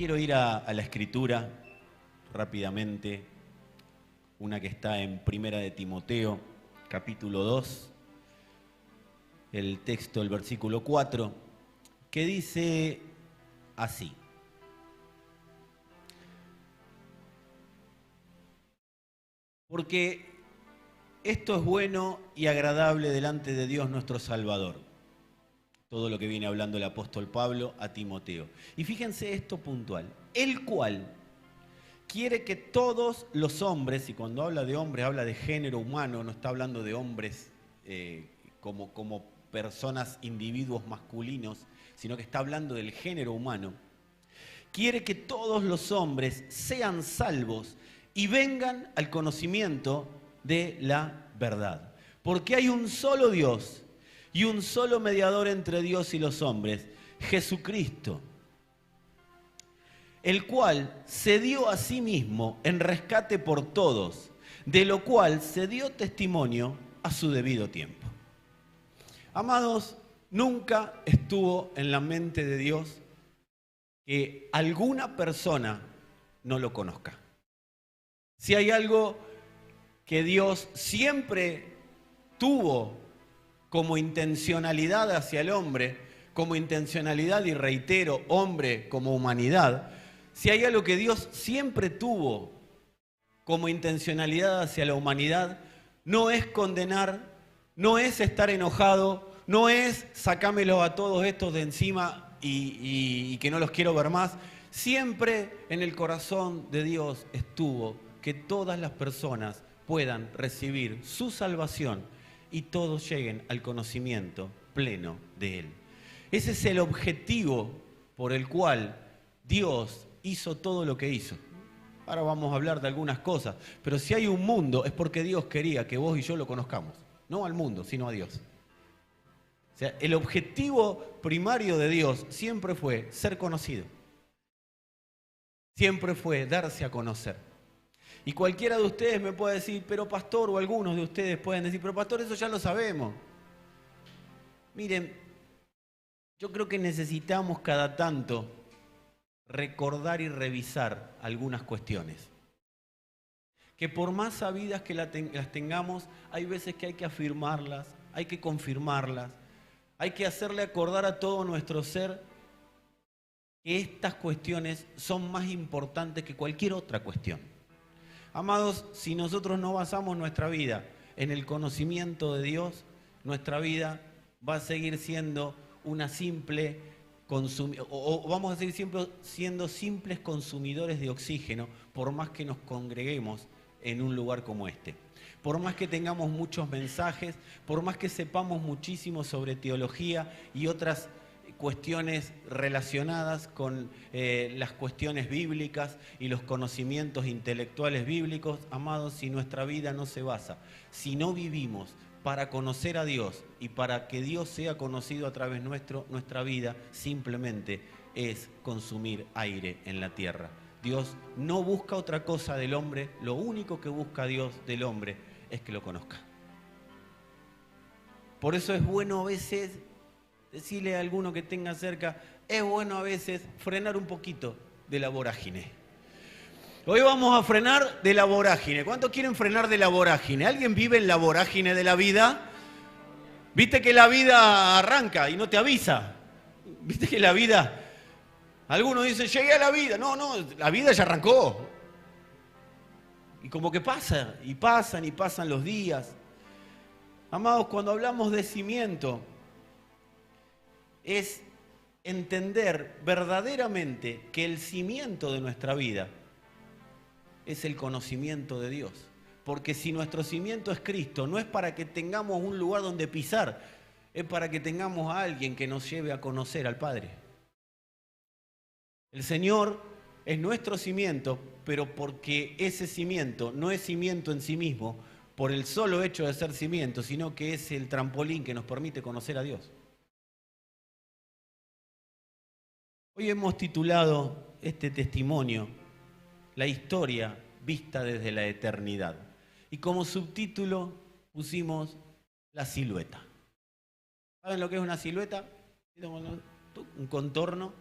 Quiero ir a la Escritura rápidamente, una que está en Primera de Timoteo, capítulo 2, el texto, el versículo 4, que dice así: porque esto es bueno y agradable delante de Dios nuestro Salvador. Todo lo que viene hablando el apóstol Pablo a Timoteo. Y fíjense esto puntual: el cual quiere que todos los hombres, y cuando habla de hombres habla de género humano, no está hablando de hombres como personas, individuos masculinos, sino que está hablando del género humano. Quiere que todos los hombres sean salvos y vengan al conocimiento de la verdad. Porque hay un solo Dios y un solo mediador entre Dios y los hombres, Jesucristo, el cual se dio a sí mismo en rescate por todos, de lo cual se dio testimonio a su debido tiempo. Amados, nunca estuvo en la mente de Dios que alguna persona no lo conozca. Si hay algo que Dios siempre tuvo como intencionalidad hacia el hombre, como intencionalidad, y reitero, hombre como humanidad, si hay algo que Dios siempre tuvo como intencionalidad hacia la humanidad, no es condenar, no es estar enojado, no es sacámelo a todos estos de encima y que no los quiero ver más. Siempre en el corazón de Dios estuvo que todas las personas puedan recibir su salvación y todos lleguen al conocimiento pleno de Él. Ese es el objetivo por el cual Dios hizo todo lo que hizo. Ahora vamos a hablar de algunas cosas, pero si hay un mundo es porque Dios quería que vos y yo lo conozcamos. No al mundo, sino a Dios. O sea, el objetivo primario de Dios siempre fue ser conocido. Siempre fue darse a conocer. Y cualquiera de ustedes me puede decir, pero pastor, o algunos de ustedes pueden decir, pero pastor, eso ya lo sabemos. Miren, yo creo que necesitamos cada tanto recordar y revisar algunas cuestiones. Que por más sabidas que las tengamos, hay veces que hay que afirmarlas, hay que confirmarlas, hay que hacerle acordar a todo nuestro ser que estas cuestiones son más importantes que cualquier otra cuestión. Amados, si nosotros no basamos nuestra vida en el conocimiento de Dios, nuestra vida va a seguir siendo una simple o vamos a seguir siempre siendo simples consumidores de oxígeno, por más que nos congreguemos en un lugar como este. Por más que tengamos muchos mensajes, por más que sepamos muchísimo sobre teología y otras cuestiones relacionadas con las cuestiones bíblicas y los conocimientos intelectuales bíblicos, amados, si nuestra vida no se basa, si no vivimos para conocer a Dios y para que Dios sea conocido a través nuestro, nuestra vida simplemente es consumir aire en la tierra. Dios no busca otra cosa del hombre, lo único que busca Dios del hombre es que lo conozca. Por eso es bueno a veces decirle a alguno que tenga cerca, es bueno a veces frenar un poquito de la vorágine. Hoy vamos a frenar de la vorágine. ¿Cuántos quieren frenar de la vorágine? ¿Alguien vive en la vorágine de la vida? ¿Viste que la vida arranca y no te avisa? ¿Viste que la vida... Algunos dicen, llegué a la vida. No, la vida ya arrancó. Y como que pasa, y pasan los días. Amados, cuando hablamos de cimiento, es entender verdaderamente que el cimiento de nuestra vida es el conocimiento de Dios. Porque si nuestro cimiento es Cristo, no es para que tengamos un lugar donde pisar, es para que tengamos a alguien que nos lleve a conocer al Padre. El Señor es nuestro cimiento, pero porque ese cimiento no es cimiento en sí mismo, por el solo hecho de ser cimiento, sino que es el trampolín que nos permite conocer a Dios. Hoy hemos titulado este testimonio, La historia vista desde la eternidad. Y como subtítulo pusimos la silueta. ¿Saben lo que es una silueta? Un contorno.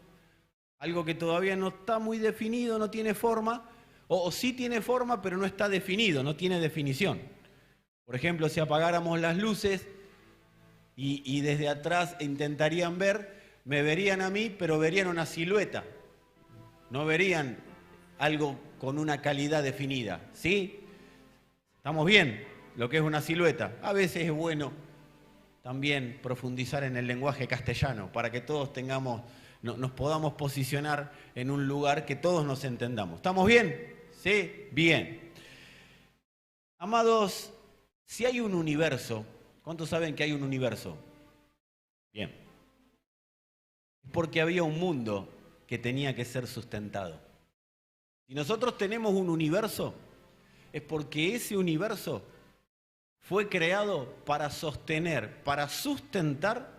Algo que todavía no está muy definido, no tiene forma, o sí tiene forma, pero no está definido, no tiene definición. Por ejemplo, si apagáramos las luces y desde atrás intentarían ver, me verían a mí, pero verían una silueta. No verían algo con una calidad definida, ¿sí? ¿Estamos bien? Lo que es una silueta. A veces es bueno también profundizar en el lenguaje castellano para que todos nos podamos posicionar en un lugar que todos nos entendamos. ¿Estamos bien? ¿Sí? Bien. Amados, si hay un universo, ¿cuántos saben que hay un universo? Bien. Porque había un mundo que tenía que ser sustentado. Si nosotros tenemos un universo, es porque ese universo fue creado para sostener, para sustentar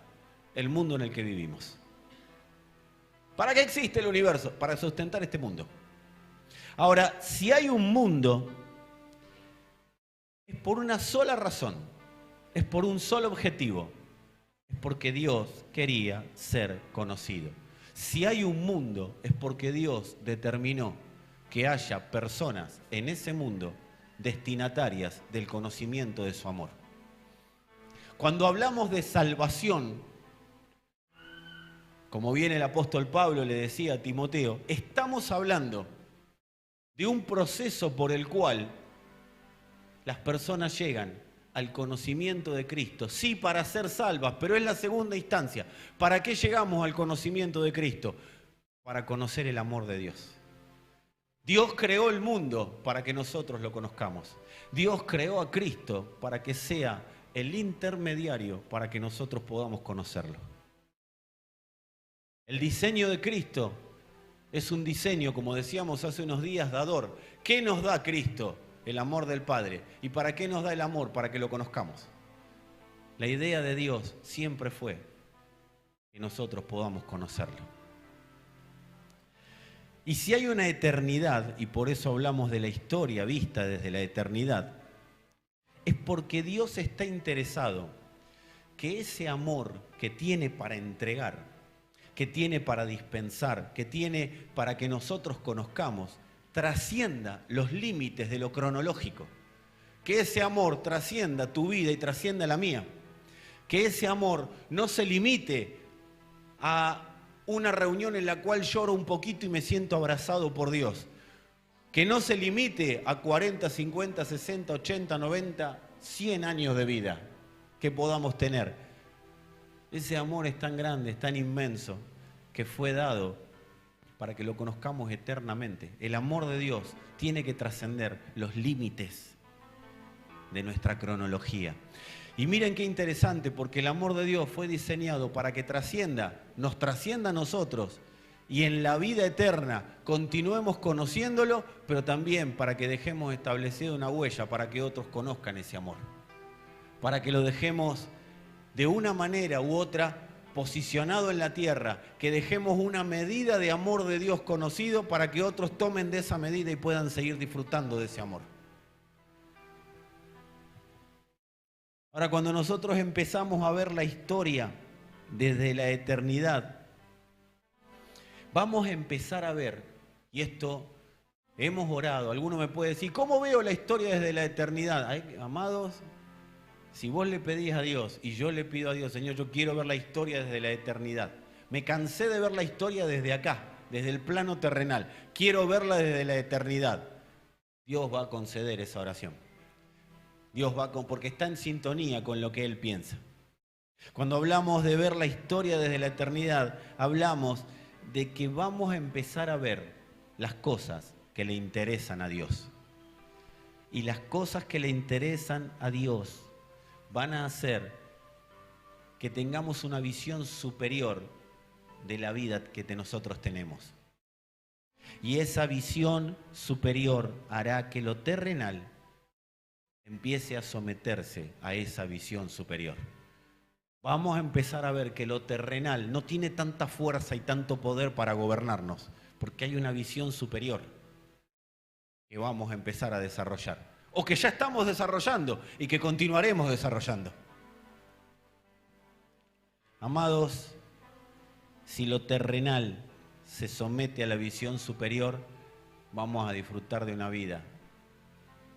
el mundo en el que vivimos. ¿Para qué existe el universo? Para sustentar este mundo. Ahora, si hay un mundo, es por una sola razón, es por un solo objetivo, es porque Dios quería ser conocido. Si hay un mundo, es porque Dios determinó que haya personas en ese mundo destinatarias del conocimiento de su amor. Cuando hablamos de salvación, como bien el apóstol Pablo le decía a Timoteo, estamos hablando de un proceso por el cual las personas llegan al conocimiento de Cristo, sí, para ser salvas, pero es la segunda instancia. ¿Para qué llegamos al conocimiento de Cristo? Para conocer el amor de Dios. Dios creó el mundo para que nosotros lo conozcamos. Dios creó a Cristo para que sea el intermediario para que nosotros podamos conocerlo. El diseño de Cristo es un diseño, como decíamos hace unos días, dador. ¿Qué nos da Cristo? El amor del Padre. ¿Y para qué nos da el amor? Para que lo conozcamos. La idea de Dios siempre fue que nosotros podamos conocerlo. Y si hay una eternidad, y por eso hablamos de la historia vista desde la eternidad, es porque Dios está interesado que ese amor que tiene para entregar, que tiene para dispensar, que tiene para que nosotros conozcamos, trascienda los límites de lo cronológico. Que ese amor trascienda tu vida y trascienda la mía. Que ese amor no se limite a una reunión en la cual lloro un poquito y me siento abrazado por Dios. Que no se limite a 40, 50, 60, 80, 90, 100 años de vida que podamos tener. Ese amor es tan grande, es tan inmenso, que fue dado para que lo conozcamos eternamente. El amor de Dios tiene que trascender los límites de nuestra cronología. Y miren qué interesante, porque el amor de Dios fue diseñado para que nos trascienda a nosotros y en la vida eterna continuemos conociéndolo, pero también para que dejemos establecida una huella para que otros conozcan ese amor. Para que lo dejemos de una manera u otra posicionado en la tierra, que dejemos una medida de amor de Dios conocido para que otros tomen de esa medida y puedan seguir disfrutando de ese amor. Ahora, cuando nosotros empezamos a ver la historia desde la eternidad, vamos a empezar a ver, y esto hemos orado, alguno me puede decir, ¿cómo veo la historia desde la eternidad? Ay, amados, si vos le pedís a Dios y yo le pido a Dios, Señor, yo quiero ver la historia desde la eternidad. Me cansé de ver la historia desde acá, desde el plano terrenal. Quiero verla desde la eternidad. Dios va a conceder esa oración. Dios va porque está en sintonía con lo que Él piensa. Cuando hablamos de ver la historia desde la eternidad, hablamos de que vamos a empezar a ver las cosas que le interesan a Dios. Y las cosas que le interesan a Dios van a hacer que tengamos una visión superior de la vida que nosotros tenemos. Y esa visión superior hará que lo terrenal empiece a someterse a esa visión superior. Vamos a empezar a ver que lo terrenal no tiene tanta fuerza y tanto poder para gobernarnos, porque hay una visión superior que vamos a empezar a desarrollar, o que ya estamos desarrollando y que continuaremos desarrollando. Amados, si lo terrenal se somete a la visión superior, vamos a disfrutar de una vida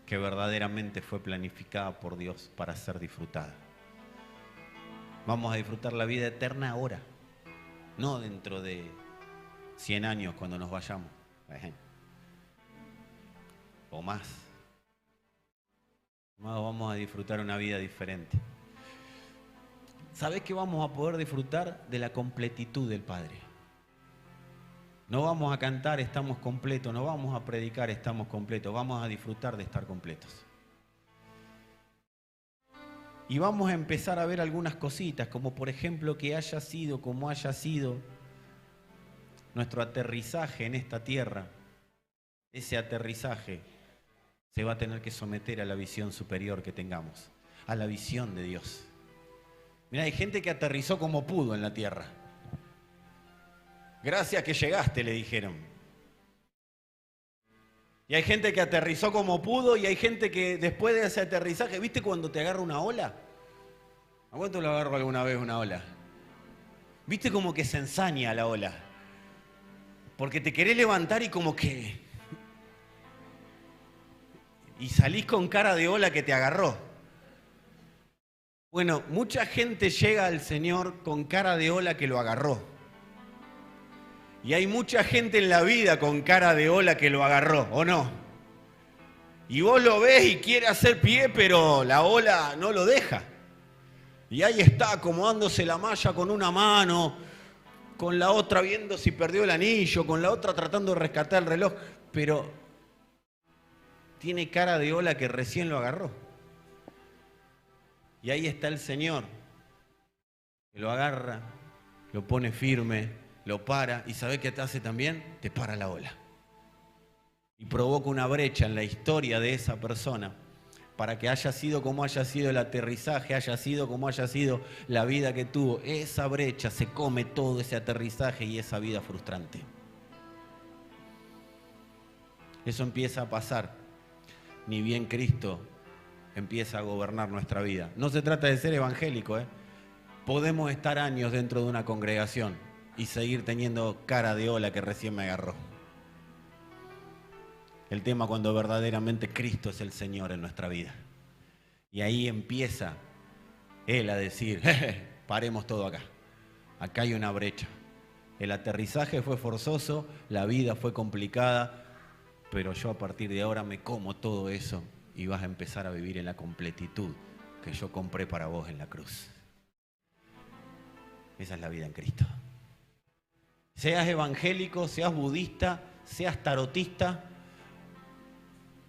que verdaderamente fue planificada por Dios para ser disfrutada. Vamos a disfrutar la vida eterna ahora, no dentro de 100 años cuando nos vayamos, o más. Vamos a disfrutar una vida diferente. ¿Sabés que vamos a poder disfrutar de la completitud del Padre? No vamos a cantar estamos completos, no vamos a predicar estamos completos, vamos a disfrutar de estar completos. Y vamos a empezar a ver algunas cositas, como por ejemplo que haya sido como haya sido nuestro aterrizaje en esta tierra, ese aterrizaje se va a tener que someter a la visión superior que tengamos, a la visión de Dios. Mirá, hay gente que aterrizó como pudo en la tierra. Gracias que llegaste, le dijeron. Y hay gente que aterrizó como pudo y hay gente que después de ese aterrizaje, ¿viste cuando te agarra una ola? ¿A cuánto lo agarro alguna vez una ola? ¿Viste como que se ensaña la ola? Porque te querés levantar y como que... y salís con cara de ola que te agarró. Bueno, mucha gente llega al Señor con cara de ola que lo agarró. Y hay mucha gente en la vida con cara de ola que lo agarró, ¿o no? Y vos lo ves y quiere hacer pie, pero la ola no lo deja. Y ahí está acomodándose la malla con una mano, con la otra viendo si perdió el anillo, con la otra tratando de rescatar el reloj, pero tiene cara de ola que recién lo agarró. Y ahí está el Señor, que lo agarra, lo pone firme, lo para, y ¿sabe qué te hace también? Te para la ola. Y provoca una brecha en la historia de esa persona, para que haya sido como haya sido el aterrizaje, haya sido como haya sido la vida que tuvo, esa brecha se come todo ese aterrizaje y esa vida frustrante. Eso empieza a pasar, ni bien Cristo empieza a gobernar nuestra vida. No se trata de ser evangélico, Podemos estar años dentro de una congregación y seguir teniendo cara de ola que recién me agarró. El tema cuando verdaderamente Cristo es el Señor en nuestra vida. Y ahí empieza Él a decir, paremos todo acá. Acá hay una brecha. El aterrizaje fue forzoso, la vida fue complicada, pero yo a partir de ahora me como todo eso y vas a empezar a vivir en la completitud que yo compré para vos en la cruz. Esa es la vida en Cristo. Seas evangélico, seas budista, seas tarotista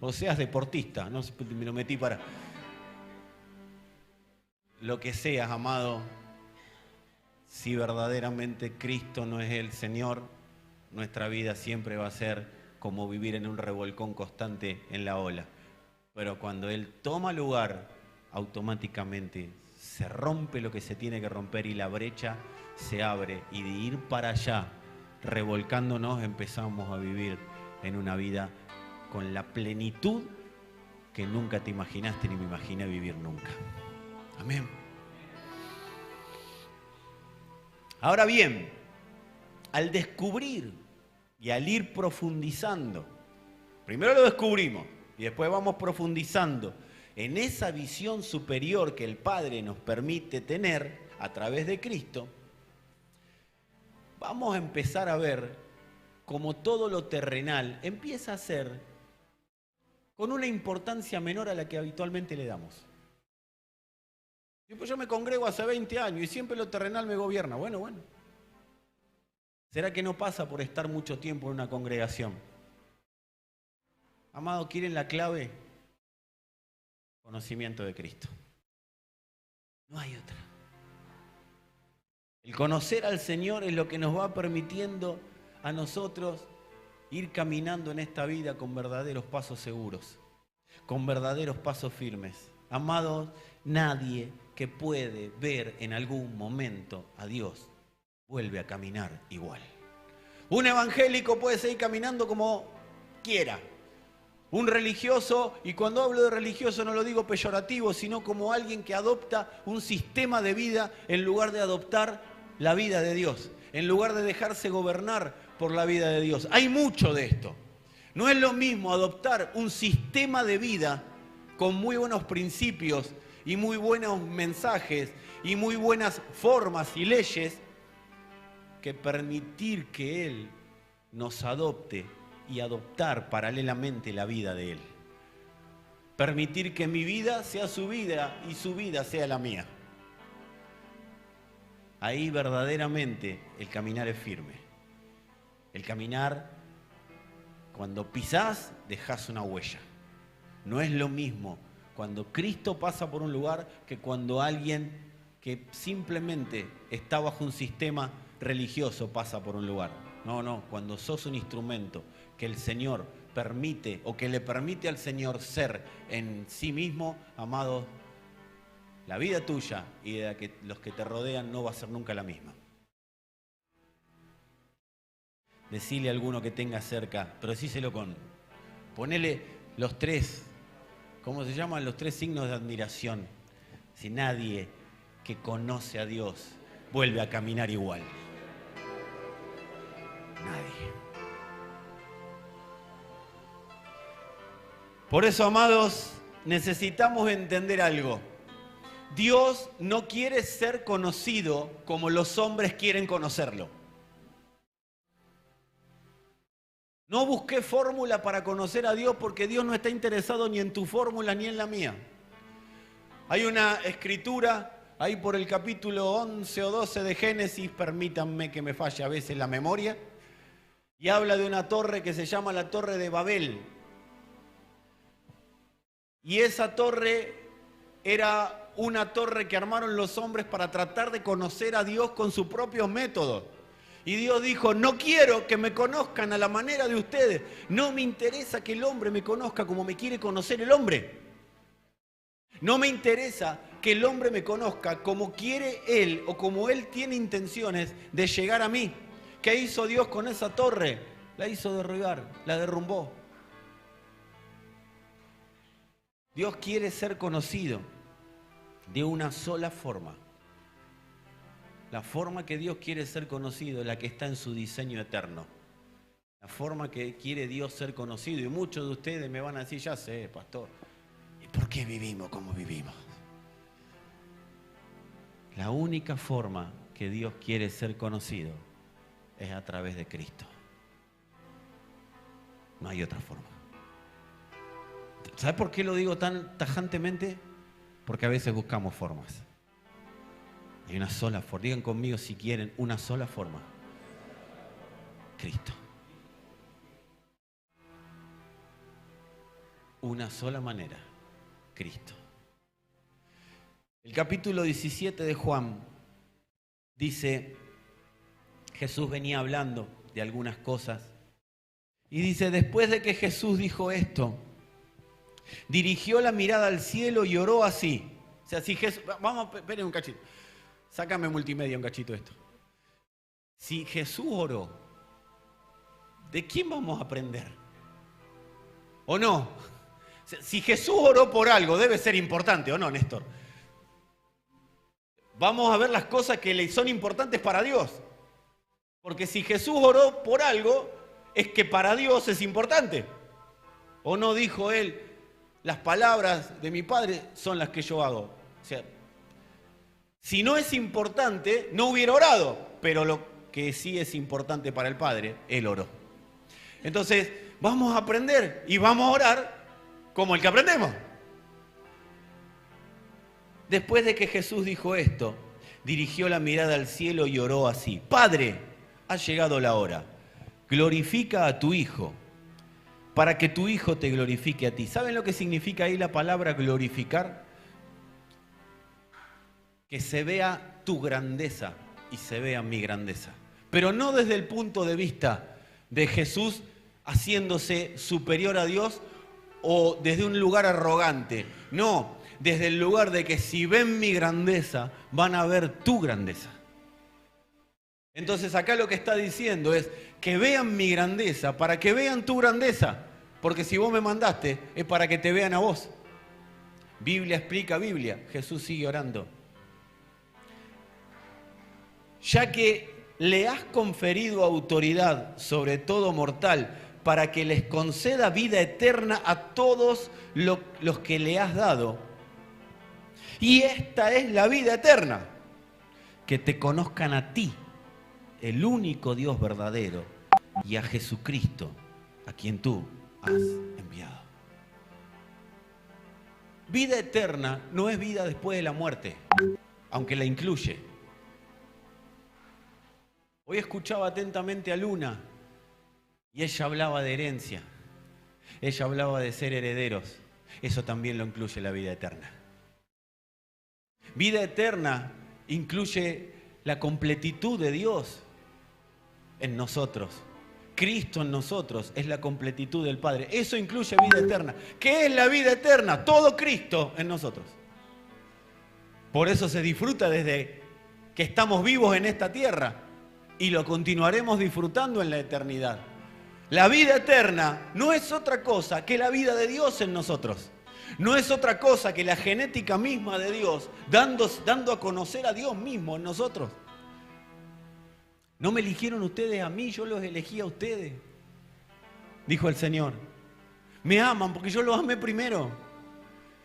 o seas deportista, no me lo metí para... Lo que seas, amado, si verdaderamente Cristo no es el Señor, nuestra vida siempre va a ser como vivir en un revolcón constante en la ola. Pero cuando Él toma lugar, automáticamente se rompe lo que se tiene que romper y la brecha se abre, y de ir para allá revolcándonos empezamos a vivir en una vida con la plenitud que nunca te imaginaste ni me imaginé vivir nunca. Amén. Ahora bien, al descubrir y al ir profundizando, primero lo descubrimos y después vamos profundizando en esa visión superior que el Padre nos permite tener a través de Cristo, vamos a empezar a ver cómo todo lo terrenal empieza a ser con una importancia menor a la que habitualmente le damos. Yo me congrego hace 20 años y siempre lo terrenal me gobierna. Bueno. ¿Será que no pasa por estar mucho tiempo en una congregación? Amado, ¿quieren la clave? Conocimiento de Cristo. No hay otra. El conocer al Señor es lo que nos va permitiendo a nosotros ir caminando en esta vida con verdaderos pasos seguros, con verdaderos pasos firmes. Amados, nadie que puede ver en algún momento a Dios vuelve a caminar igual. Un evangélico puede seguir caminando como quiera. Un religioso, y cuando hablo de religioso no lo digo peyorativo, sino como alguien que adopta un sistema de vida en lugar de adoptar la vida de Dios, en lugar de dejarse gobernar por la vida de Dios. Hay mucho de esto. No es lo mismo adoptar un sistema de vida con muy buenos principios y muy buenos mensajes y muy buenas formas y leyes que permitir que Él nos adopte y adoptar paralelamente la vida de Él. Permitir que mi vida sea su vida y su vida sea la mía. Ahí verdaderamente el caminar es firme. El caminar, cuando pisás, dejás una huella. No es lo mismo cuando Cristo pasa por un lugar que cuando alguien que simplemente está bajo un sistema religioso pasa por un lugar. No, cuando sos un instrumento que el Señor permite o que le permite al Señor ser en sí mismo, amados, la vida tuya y de los que te rodean no va a ser nunca la misma. Decile a alguno que tenga cerca, pero decíselo ponele los tres, ¿cómo se llaman? Los tres signos de admiración. Si nadie que conoce a Dios vuelve a caminar igual. Nadie. Por eso, amados, necesitamos entender algo. Dios no quiere ser conocido como los hombres quieren conocerlo. No busqué fórmula para conocer a Dios porque Dios no está interesado ni en tu fórmula ni en la mía. Hay una escritura ahí por el capítulo 11 o 12 de Génesis, permítanme que me falle a veces la memoria, y habla de una torre que se llama la Torre de Babel. Y esa torre era una torre que armaron los hombres para tratar de conocer a Dios con sus propios métodos. Y Dios dijo, no quiero que me conozcan a la manera de ustedes. No me interesa que el hombre me conozca como me quiere conocer el hombre. No me interesa que el hombre me conozca como quiere él o como él tiene intenciones de llegar a mí. ¿Qué hizo Dios con esa torre? La hizo derribar, la derrumbó. Dios quiere ser conocido de una sola forma. La forma que Dios quiere ser conocido es la que está en su diseño eterno. La forma que quiere Dios ser conocido. Y muchos de ustedes me van a decir, ya sé, pastor, ¿y por qué vivimos como vivimos? La única forma que Dios quiere ser conocido es a través de Cristo. No hay otra forma. ¿Sabes por qué lo digo tan tajantemente? Porque a veces buscamos formas. Hay una sola forma. Digan conmigo si quieren, una sola forma. Cristo. Una sola manera. Cristo. El capítulo 17 de Juan dice, Jesús venía hablando de algunas cosas y dice, después de que Jesús dijo esto, dirigió la mirada al cielo y oró así. O sea, si Jesús, vamos, esperen un cachito. Sácame multimedia un cachito esto. Si Jesús oró, ¿de quién vamos a aprender? ¿O no? Si Jesús oró por algo, debe ser importante, ¿o no, Néstor? Vamos a ver las cosas que le son importantes para Dios. Porque si Jesús oró por algo, es que para Dios es importante. ¿O no dijo él, las palabras de mi Padre son las que yo hago? O sea, si no es importante, no hubiera orado, pero lo que sí es importante para el Padre, Él oró. Entonces, vamos a aprender y vamos a orar como el que aprendemos. Después de que Jesús dijo esto, dirigió la mirada al cielo y oró así. Padre, ha llegado la hora. Glorifica a tu Hijo, para que tu Hijo te glorifique a ti. ¿Saben lo que significa ahí la palabra glorificar? Que se vea tu grandeza y se vea mi grandeza. Pero no desde el punto de vista de Jesús haciéndose superior a Dios o desde un lugar arrogante. No, desde el lugar de que si ven mi grandeza, van a ver tu grandeza. Entonces acá lo que está diciendo es que vean mi grandeza para que vean tu grandeza. Porque si vos me mandaste, es para que te vean a vos. Biblia explica Biblia. Jesús sigue orando. Ya que le has conferido autoridad sobre todo mortal para que les conceda vida eterna a todos los que le has dado. Y esta es la vida eterna, que te conozcan a ti, el único Dios verdadero, y a Jesucristo, a quien tú has enviado. Vida eterna no es vida después de la muerte, aunque la incluye. Hoy escuchaba atentamente a Luna y ella hablaba de herencia. Ella hablaba de ser herederos. Eso también lo incluye la vida eterna. Vida eterna incluye la completitud de Dios en nosotros. Cristo en nosotros es la completitud del Padre. Eso incluye vida eterna. ¿Qué es la vida eterna? Todo Cristo en nosotros. Por eso se disfruta desde que estamos vivos en esta tierra y lo continuaremos disfrutando en la eternidad. La vida eterna no es otra cosa que la vida de Dios en nosotros. No es otra cosa que la genética misma de Dios, dando a conocer a Dios mismo en nosotros. No me eligieron ustedes a mí, yo los elegí a ustedes, dijo el Señor. Me aman porque yo los amé primero.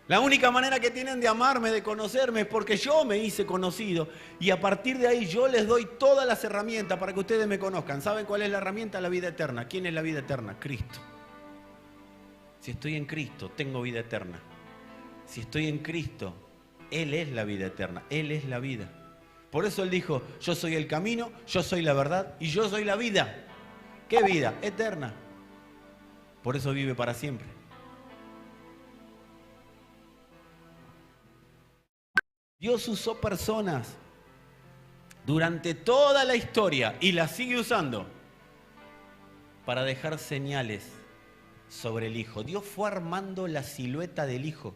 La única manera que tienen de amarme, de conocerme, es porque yo me hice conocido. Y a partir de ahí yo les doy todas las herramientas para que ustedes me conozcan. ¿Saben cuál es la herramienta? La vida eterna. ¿Quién es la vida eterna? Cristo. Si estoy en Cristo, tengo vida eterna. Si estoy en Cristo, Él es la vida eterna. Él es la vida. Por eso Él dijo, yo soy el camino, yo soy la verdad y yo soy la vida. ¿Qué vida? Eterna. Por eso vive para siempre. Dios usó personas durante toda la historia y las sigue usando para dejar señales sobre el Hijo. Dios fue armando la silueta del Hijo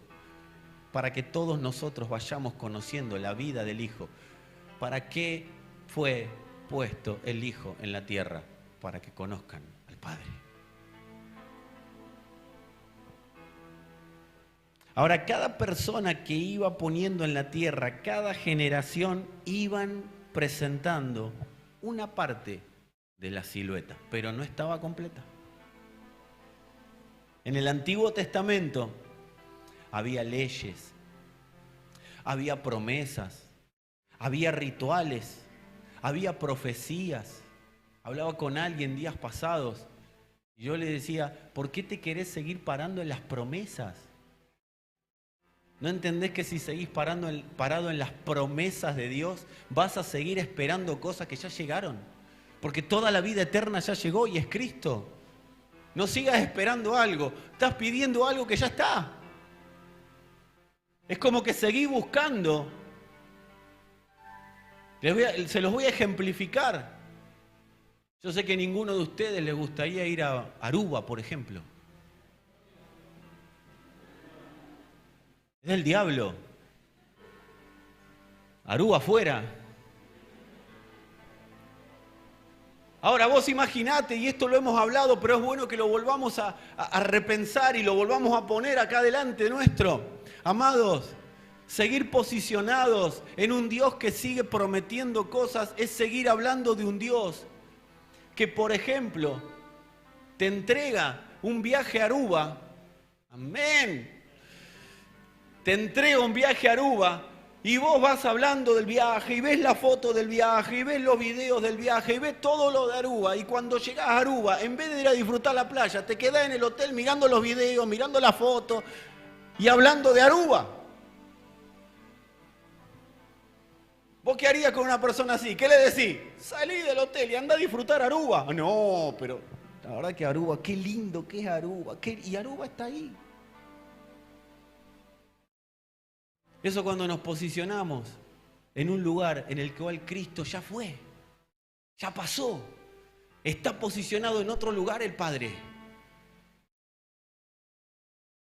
para que todos nosotros vayamos conociendo la vida del Hijo. ¿Para qué fue puesto el Hijo en la tierra? Para que conozcan al Padre. Ahora, cada persona que iba poniendo en la tierra, cada generación, iban presentando una parte de la silueta, pero no estaba completa. En el Antiguo Testamento había leyes, había promesas, había rituales, había profecías. Hablaba con alguien días pasados y yo le decía, ¿por qué te querés seguir parando en las promesas? ¿No entendés que si seguís parado en las promesas de Dios, vas a seguir esperando cosas que ya llegaron? Porque toda la vida eterna ya llegó y es Cristo. No sigas esperando algo, estás pidiendo algo que ya está. Es como que seguís buscando. Se los voy a ejemplificar. Yo sé que a ninguno de ustedes les gustaría ir a Aruba, por ejemplo. Es del diablo. Aruba afuera. Ahora vos imaginate, y esto lo hemos hablado, pero es bueno que lo volvamos a repensar y lo volvamos a poner acá delante nuestro. Amados, seguir posicionados en un Dios que sigue prometiendo cosas es seguir hablando de un Dios que, por ejemplo, te entrega un viaje a Aruba. Amén. Te entrega un viaje a Aruba y vos vas hablando del viaje y ves la foto del viaje y ves los videos del viaje y ves todo lo de Aruba. Y cuando llegás a Aruba, en vez de ir a disfrutar la playa, te quedás en el hotel mirando los videos, mirando la foto y hablando de Aruba. ¿Vos qué harías con una persona así? ¿Qué le decís? Salí del hotel y anda a disfrutar Aruba. No, pero la verdad que Aruba, qué lindo que es Aruba. Y Aruba está ahí. Eso cuando nos posicionamos en un lugar en el cual Cristo ya fue, ya pasó, está posicionado en otro lugar el Padre.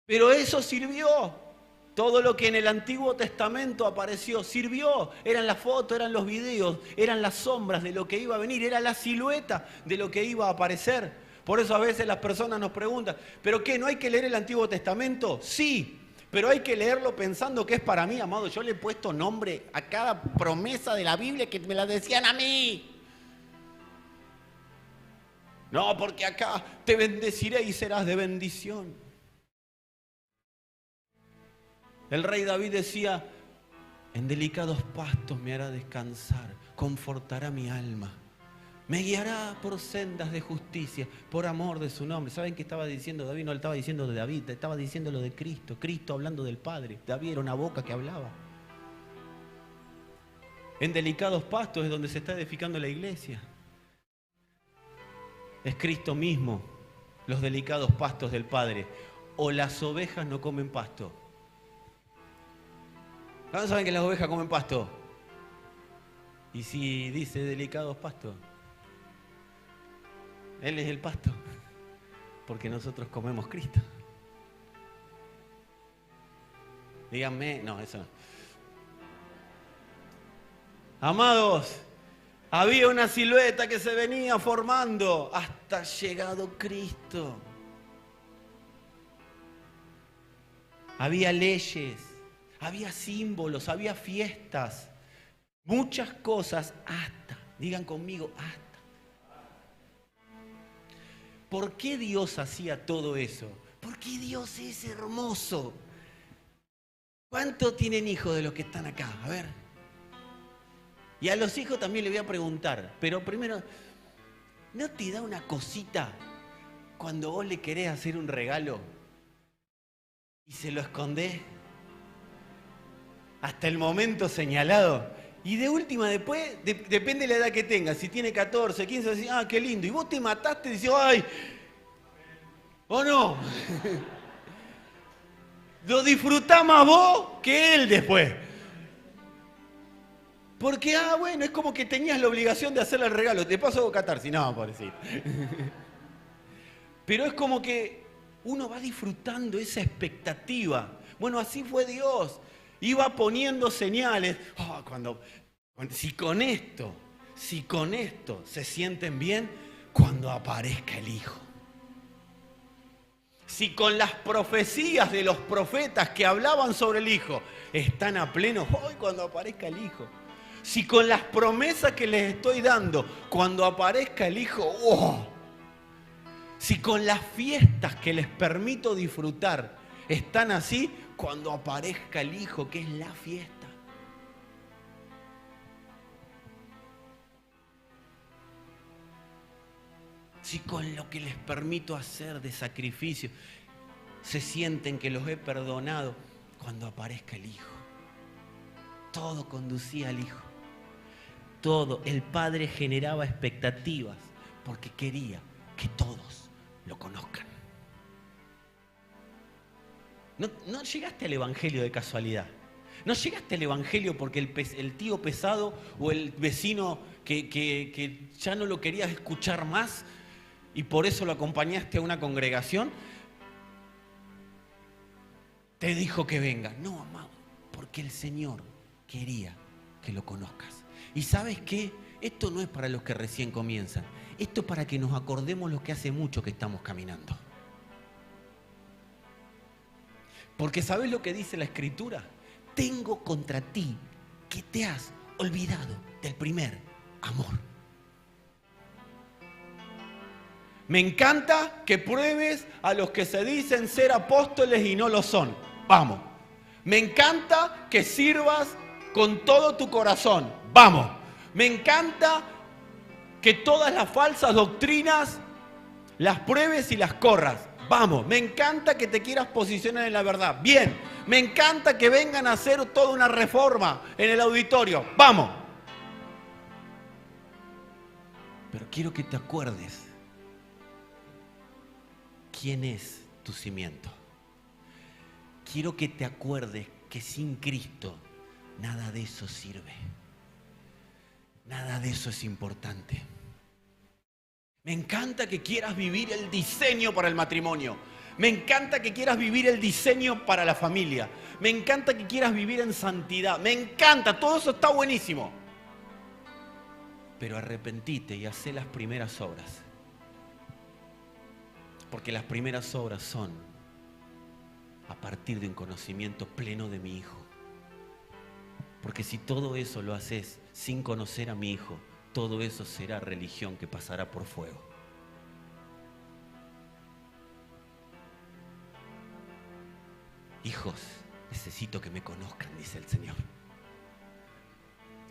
Pero eso sirvió. Todo lo que en el Antiguo Testamento apareció, sirvió. Eran las fotos, eran los videos, eran las sombras de lo que iba a venir, era la silueta de lo que iba a aparecer. Por eso a veces las personas nos preguntan, ¿pero qué? ¿No hay que leer el Antiguo Testamento? Sí. Pero hay que leerlo pensando que es para mí, amado. Yo le he puesto nombre a cada promesa de la Biblia que me la decían a mí. No, porque acá te bendeciré y serás de bendición. El rey David decía, en delicados pastos me hará descansar, confortará mi alma. Me guiará por sendas de justicia, por amor de su nombre. ¿Saben qué estaba diciendo David? No le estaba diciendo de David, estaba diciendo lo de Cristo. Cristo hablando del Padre. David era una boca que hablaba. En delicados pastos es donde se está edificando la iglesia. Es Cristo mismo, los delicados pastos del Padre. O las ovejas no comen pasto. ¿Cuándo saben que las ovejas comen pasto? Y si dice delicados pastos, Él es el pasto, porque nosotros comemos Cristo. Díganme, no, eso no. Amados, había una silueta que se venía formando hasta llegado Cristo. Había leyes, había símbolos, había fiestas, muchas cosas hasta, digan conmigo, hasta. ¿Por qué Dios hacía todo eso? Porque Dios es hermoso. ¿Cuántos tienen hijos de los que están acá? A ver. Y a los hijos también les voy a preguntar, pero primero, ¿no te da una cosita cuando vos le querés hacer un regalo y se lo escondés hasta el momento señalado? Y de última, después, depende de la edad que tengas, si tiene 14, 15, decís, ah, qué lindo, y vos te mataste y decís, ay, ¿o no? Lo disfrutás más vos que él después. Porque, bueno, es como que tenías la obligación de hacerle el regalo. Te paso catarsis. No, pobrecito. Pero es como que uno va disfrutando esa expectativa. Bueno, así fue Dios. Iba poniendo señales. Oh, si con esto se sienten bien, cuando aparezca el Hijo. Si con las profecías de los profetas que hablaban sobre el Hijo están a pleno, hoy cuando aparezca el Hijo. Si con las promesas que les estoy dando, cuando aparezca el Hijo, ¡oh! Si con las fiestas que les permito disfrutar están así, cuando aparezca el Hijo, que es la fiesta. Si con lo que les permito hacer de sacrificio se sienten que los he perdonado, cuando aparezca el Hijo. Todo conducía al Hijo. Todo. El Padre generaba expectativas porque quería que todos lo conozcan. No llegaste al Evangelio de casualidad. No llegaste al Evangelio porque el tío pesado o el vecino que ya no lo querías escuchar más y por eso lo acompañaste a una congregación te dijo que venga. No, amado, porque el Señor quería que lo conozcas. ¿Y sabes qué? Esto no es para los que recién comienzan. Esto es para que nos acordemos lo que hace mucho que estamos caminando. Porque ¿sabes lo que dice la Escritura? Tengo contra ti que te has olvidado del primer amor. Me encanta que pruebes a los que se dicen ser apóstoles y no lo son. Vamos. Me encanta que sirvas con todo tu corazón. Vamos. Me encanta que todas las falsas doctrinas las pruebes y las corras. Vamos. Me encanta que te quieras posicionar en la verdad. Bien. Me encanta que vengan a hacer toda una reforma en el auditorio. Vamos. Pero quiero que te acuerdes quién es tu cimiento. Quiero que te acuerdes que sin Cristo nada de eso sirve. Nada de eso es importante. Me encanta que quieras vivir el diseño para el matrimonio. Me encanta que quieras vivir el diseño para la familia. Me encanta que quieras vivir en santidad. Me encanta, todo eso está buenísimo. Pero arrepentite y hacé las primeras obras. Porque las primeras obras son a partir de un conocimiento pleno de mi Hijo. Porque si todo eso lo haces sin conocer a mi Hijo, todo eso será religión que pasará por fuego. hijos, necesito que me conozcan, dice el Señor.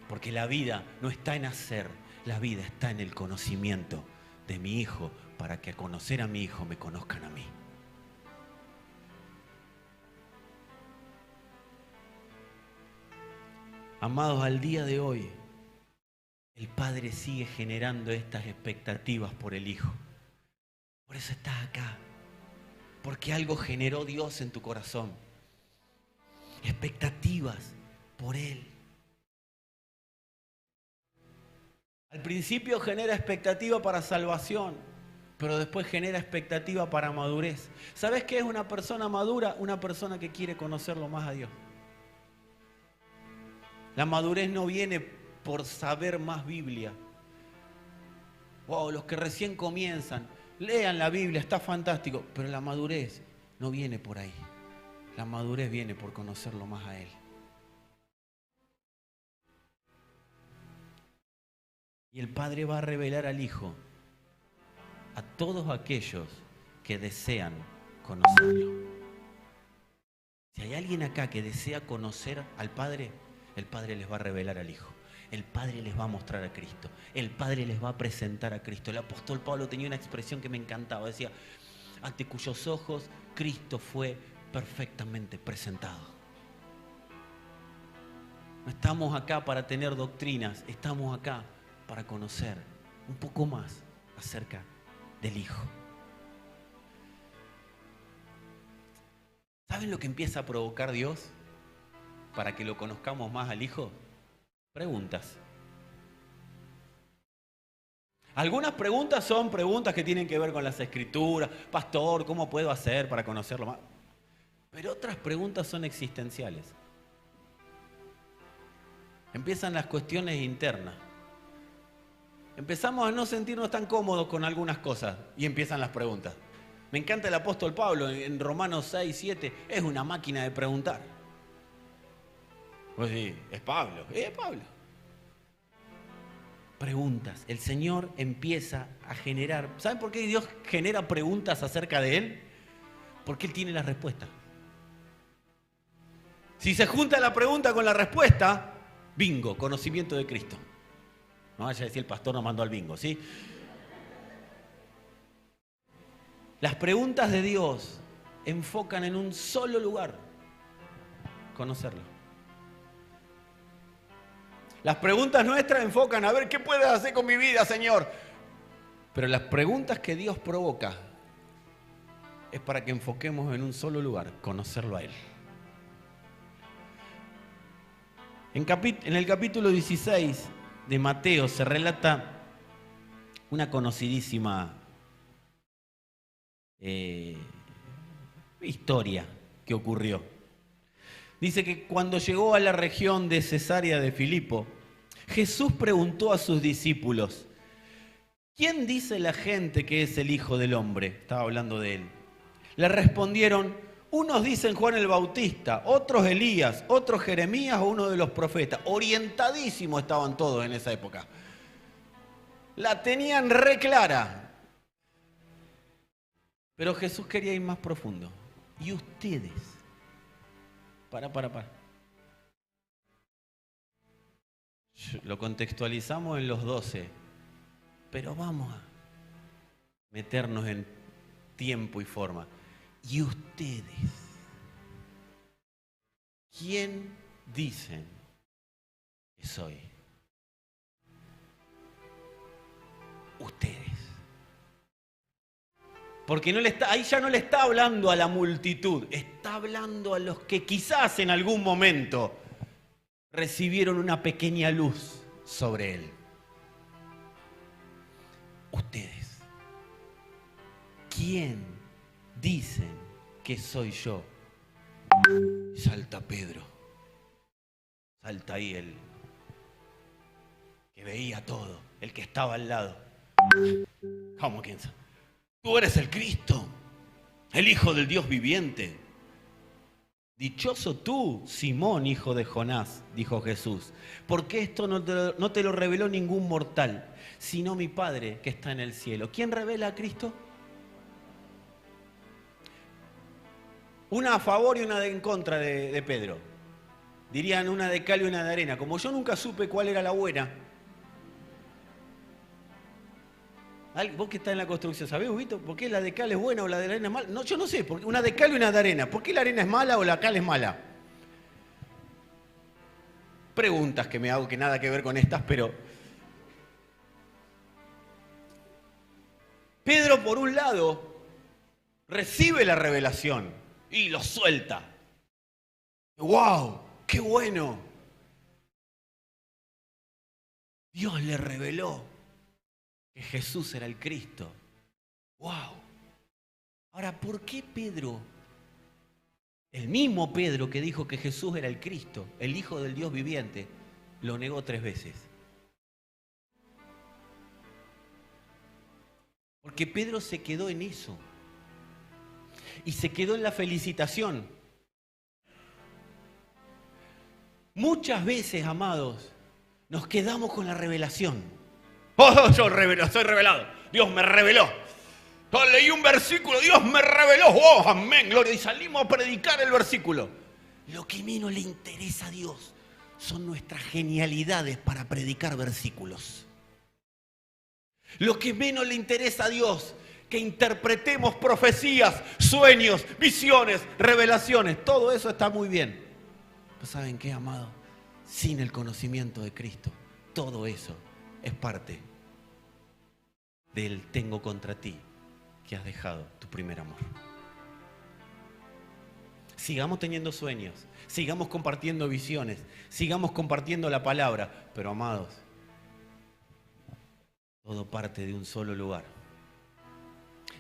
Porque la vida no está en hacer, la vida está en el conocimiento de mi hijo, para que al conocer a mi hijo me conozcan a mí. Amados, al día de hoy, el Padre sigue generando estas expectativas por el Hijo. Por eso estás acá. Porque algo generó Dios en tu corazón. Expectativas por Él. Al principio genera expectativa para salvación, pero después genera expectativa para madurez. ¿Sabes qué es una persona madura? Una persona que quiere conocerlo más a Dios. La madurez no viene por saber más Biblia. Wow, los que recién comienzan, lean la Biblia, está fantástico, pero la madurez no viene por ahí. La madurez viene por conocerlo más a Él. Y el Padre va a revelar al Hijo a todos aquellos que desean conocerlo. Si hay alguien acá que desea conocer al Padre, el Padre les va a revelar al Hijo. El Padre les va a mostrar a Cristo. El Padre les va a presentar a Cristo. El apóstol Pablo tenía una expresión que me encantaba. Decía, ante cuyos ojos Cristo fue perfectamente presentado. No estamos acá para tener doctrinas, estamos acá para conocer un poco más acerca del Hijo. ¿Saben lo que empieza a provocar Dios para que lo conozcamos más al Hijo? Preguntas. Algunas preguntas son preguntas que tienen que ver con las Escrituras. Pastor, ¿cómo puedo hacer para conocerlo más? Pero otras preguntas son existenciales. Empiezan las cuestiones internas. Empezamos a no sentirnos tan cómodos con algunas cosas y empiezan las preguntas. Me encanta el apóstol Pablo en Romanos 6, 7. Es una máquina de preguntar. Pues sí, es Pablo. Es Pablo. Preguntas. El Señor empieza a generar. ¿Saben por qué Dios genera preguntas acerca de Él? Porque Él tiene la respuesta. Si se junta la pregunta con la respuesta, bingo, conocimiento de Cristo. No vaya a decir el pastor nos mandó al bingo, ¿sí? Las preguntas de Dios enfocan en un solo lugar: conocerlo. Las preguntas nuestras enfocan a ver qué puedes hacer con mi vida, Señor. Pero las preguntas que Dios provoca es para que enfoquemos en un solo lugar: conocerlo a Él. En el capítulo 16 de Mateo se relata una conocidísima historia que ocurrió. Dice que cuando llegó a la región de Cesarea de Filipo, Jesús preguntó a sus discípulos: ¿quién dice la gente que es el Hijo del Hombre? Estaba hablando de Él. Le respondieron: unos dicen Juan el Bautista, otros Elías, otros Jeremías o uno de los profetas. Orientadísimos estaban todos en esa época. La tenían re clara. Pero Jesús quería ir más profundo. ¿Y ustedes? Para. Lo contextualizamos en los 12. Pero vamos a meternos en tiempo y forma. ¿Y ustedes? ¿Quién dicen que soy? Ustedes. Porque ahí ya no le está hablando a la multitud, está hablando a los que quizás en algún momento recibieron una pequeña luz sobre Él. Ustedes. ¿Quién dicen que soy yo? Salta Pedro. Salta ahí el que veía todo, el que estaba al lado. ¿Cómo quién sabe? Tú eres el Cristo, el Hijo del Dios viviente. Dichoso tú, Simón, hijo de Jonás, dijo Jesús, porque esto no te lo reveló ningún mortal, sino mi Padre que está en el cielo. ¿Quién revela a Cristo? Una a favor y una en contra de Pedro. Dirían una de cal y una de arena. Como yo nunca supe cuál era la buena. Vos que estás en la construcción, ¿sabés, Huguito, por qué la de cal es buena o la de arena es mala? No, yo no sé, una de cal y una de arena. ¿Por qué la arena es mala o la cal es mala? Preguntas que me hago que nada que ver con estas, pero... Pedro, por un lado, recibe la revelación y lo suelta. ¡Wow! ¡Qué bueno! Dios le reveló que Jesús era el Cristo. ¡Wow! Ahora, ¿por qué Pedro, el mismo Pedro que dijo que Jesús era el Cristo, el Hijo del Dios viviente, lo negó 3 veces? Porque Pedro se quedó en eso. Y se quedó en la felicitación. Muchas veces, amados, nos quedamos con la revelación. ¡Oh, soy revelado! Dios me reveló. Oh, leí un versículo, Dios me reveló. ¡Oh, amén! Gloria. Y salimos a predicar el versículo. Lo que menos le interesa a Dios son nuestras genialidades para predicar versículos. Lo que menos le interesa a Dios, que interpretemos profecías, sueños, visiones, revelaciones. Todo eso está muy bien. Pero ¿saben qué, amado? Sin el conocimiento de Cristo, todo eso es parte del tengo contra ti que has dejado tu primer amor. Sigamos teniendo sueños, sigamos compartiendo visiones, sigamos compartiendo la palabra, pero amados, todo parte de un solo lugar,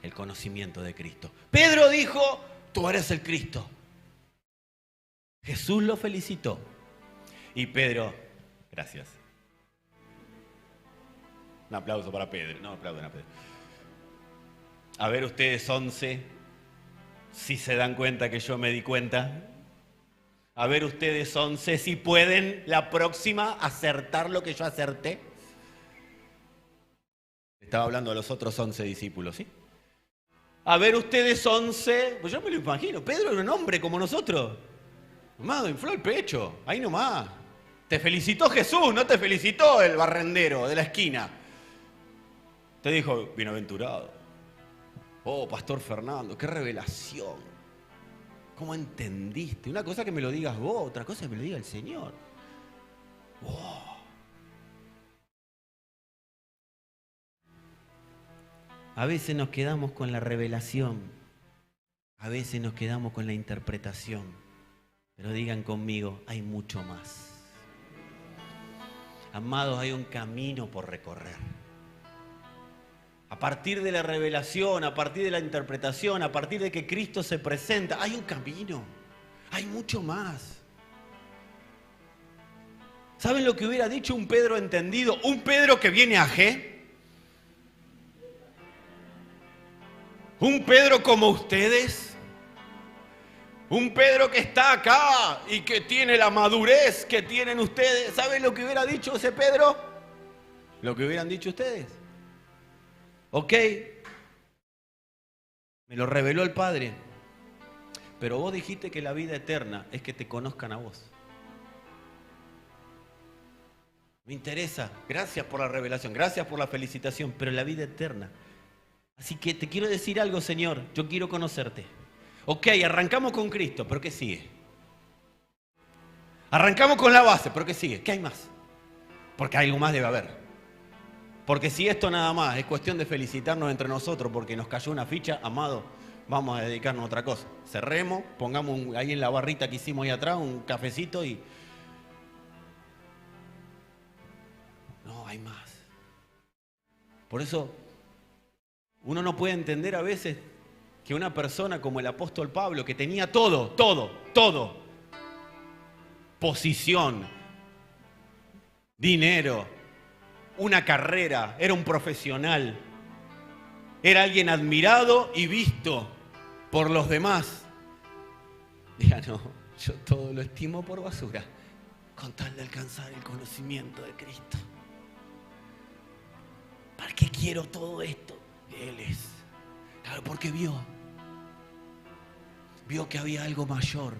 el conocimiento de Cristo. Pedro dijo, tú eres el Cristo. Jesús lo felicitó. Y Pedro, gracias. Un aplauso para Pedro. No, aplauden a Pedro. A ver ustedes 11, si se dan cuenta que yo me di cuenta. A ver ustedes 11, si pueden la próxima acertar lo que yo acerté. Estaba hablando a los otros 11 discípulos, ¿sí? A ver ustedes 11, pues yo me lo imagino, Pedro era un hombre como nosotros. Amado, infló el pecho, ahí nomás. Te felicitó Jesús, no te felicitó el barrendero de la esquina. Te dijo, bienaventurado. Oh, Pastor Fernando, qué revelación. ¿Cómo entendiste? Una cosa que me lo digas vos, otra cosa que me lo diga el Señor. Wow. A veces nos quedamos con la revelación, a veces nos quedamos con la interpretación, pero digan conmigo, hay mucho más. Amados, hay un camino por recorrer. A partir de la revelación, a partir de la interpretación, a partir de que Cristo se presenta, hay un camino, hay mucho más. ¿Saben lo que hubiera dicho un Pedro entendido? Un Pedro que viene a G. Un Pedro como ustedes, un Pedro que está acá y que tiene la madurez que tienen ustedes. ¿Saben lo que hubiera dicho ese Pedro? Lo que hubieran dicho ustedes. Ok, me lo reveló el Padre, pero vos dijiste que la vida eterna es que te conozcan a vos. Me interesa, gracias por la revelación, gracias por la felicitación, pero la vida eterna. Así que te quiero decir algo, Señor, yo quiero conocerte. Ok, arrancamos con Cristo, pero ¿qué sigue? Arrancamos con la base, pero ¿qué sigue? ¿Qué hay más? Porque algo más debe haber. Porque si esto nada más es cuestión de felicitarnos entre nosotros porque nos cayó una ficha, amado, vamos a dedicarnos a otra cosa. Cerremos, pongamos ahí en la barrita que hicimos ahí atrás un cafecito y... No, hay más. Por eso... Uno no puede entender a veces que una persona como el apóstol Pablo, que tenía todo, posición, dinero, una carrera, era un profesional, era alguien admirado y visto por los demás, diga, no, yo todo lo estimo por basura, con tal de alcanzar el conocimiento de Cristo. ¿Para qué quiero todo esto? Él es. Claro, porque vio vio que había algo mayor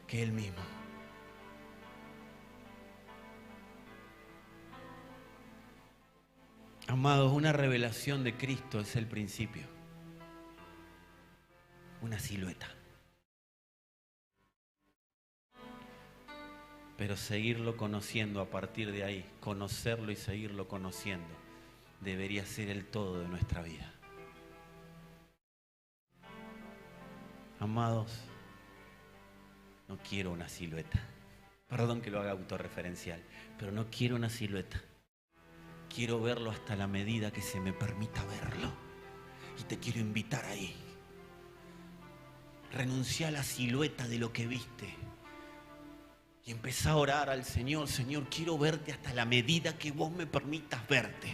que él mismo. Amados, una revelación de Cristo es el principio. Una silueta. Pero seguirlo conociendo a partir de ahí, conocerlo y seguirlo conociendo, debería ser el todo de nuestra vida. Amados, no quiero una silueta. Perdón que lo haga autorreferencial, pero no quiero una silueta. Quiero verlo hasta la medida que se me permita verlo. Y te quiero invitar ahí. Renuncia a la silueta de lo que viste. Y empezá a orar al Señor. Señor, quiero verte hasta la medida que vos me permitas verte.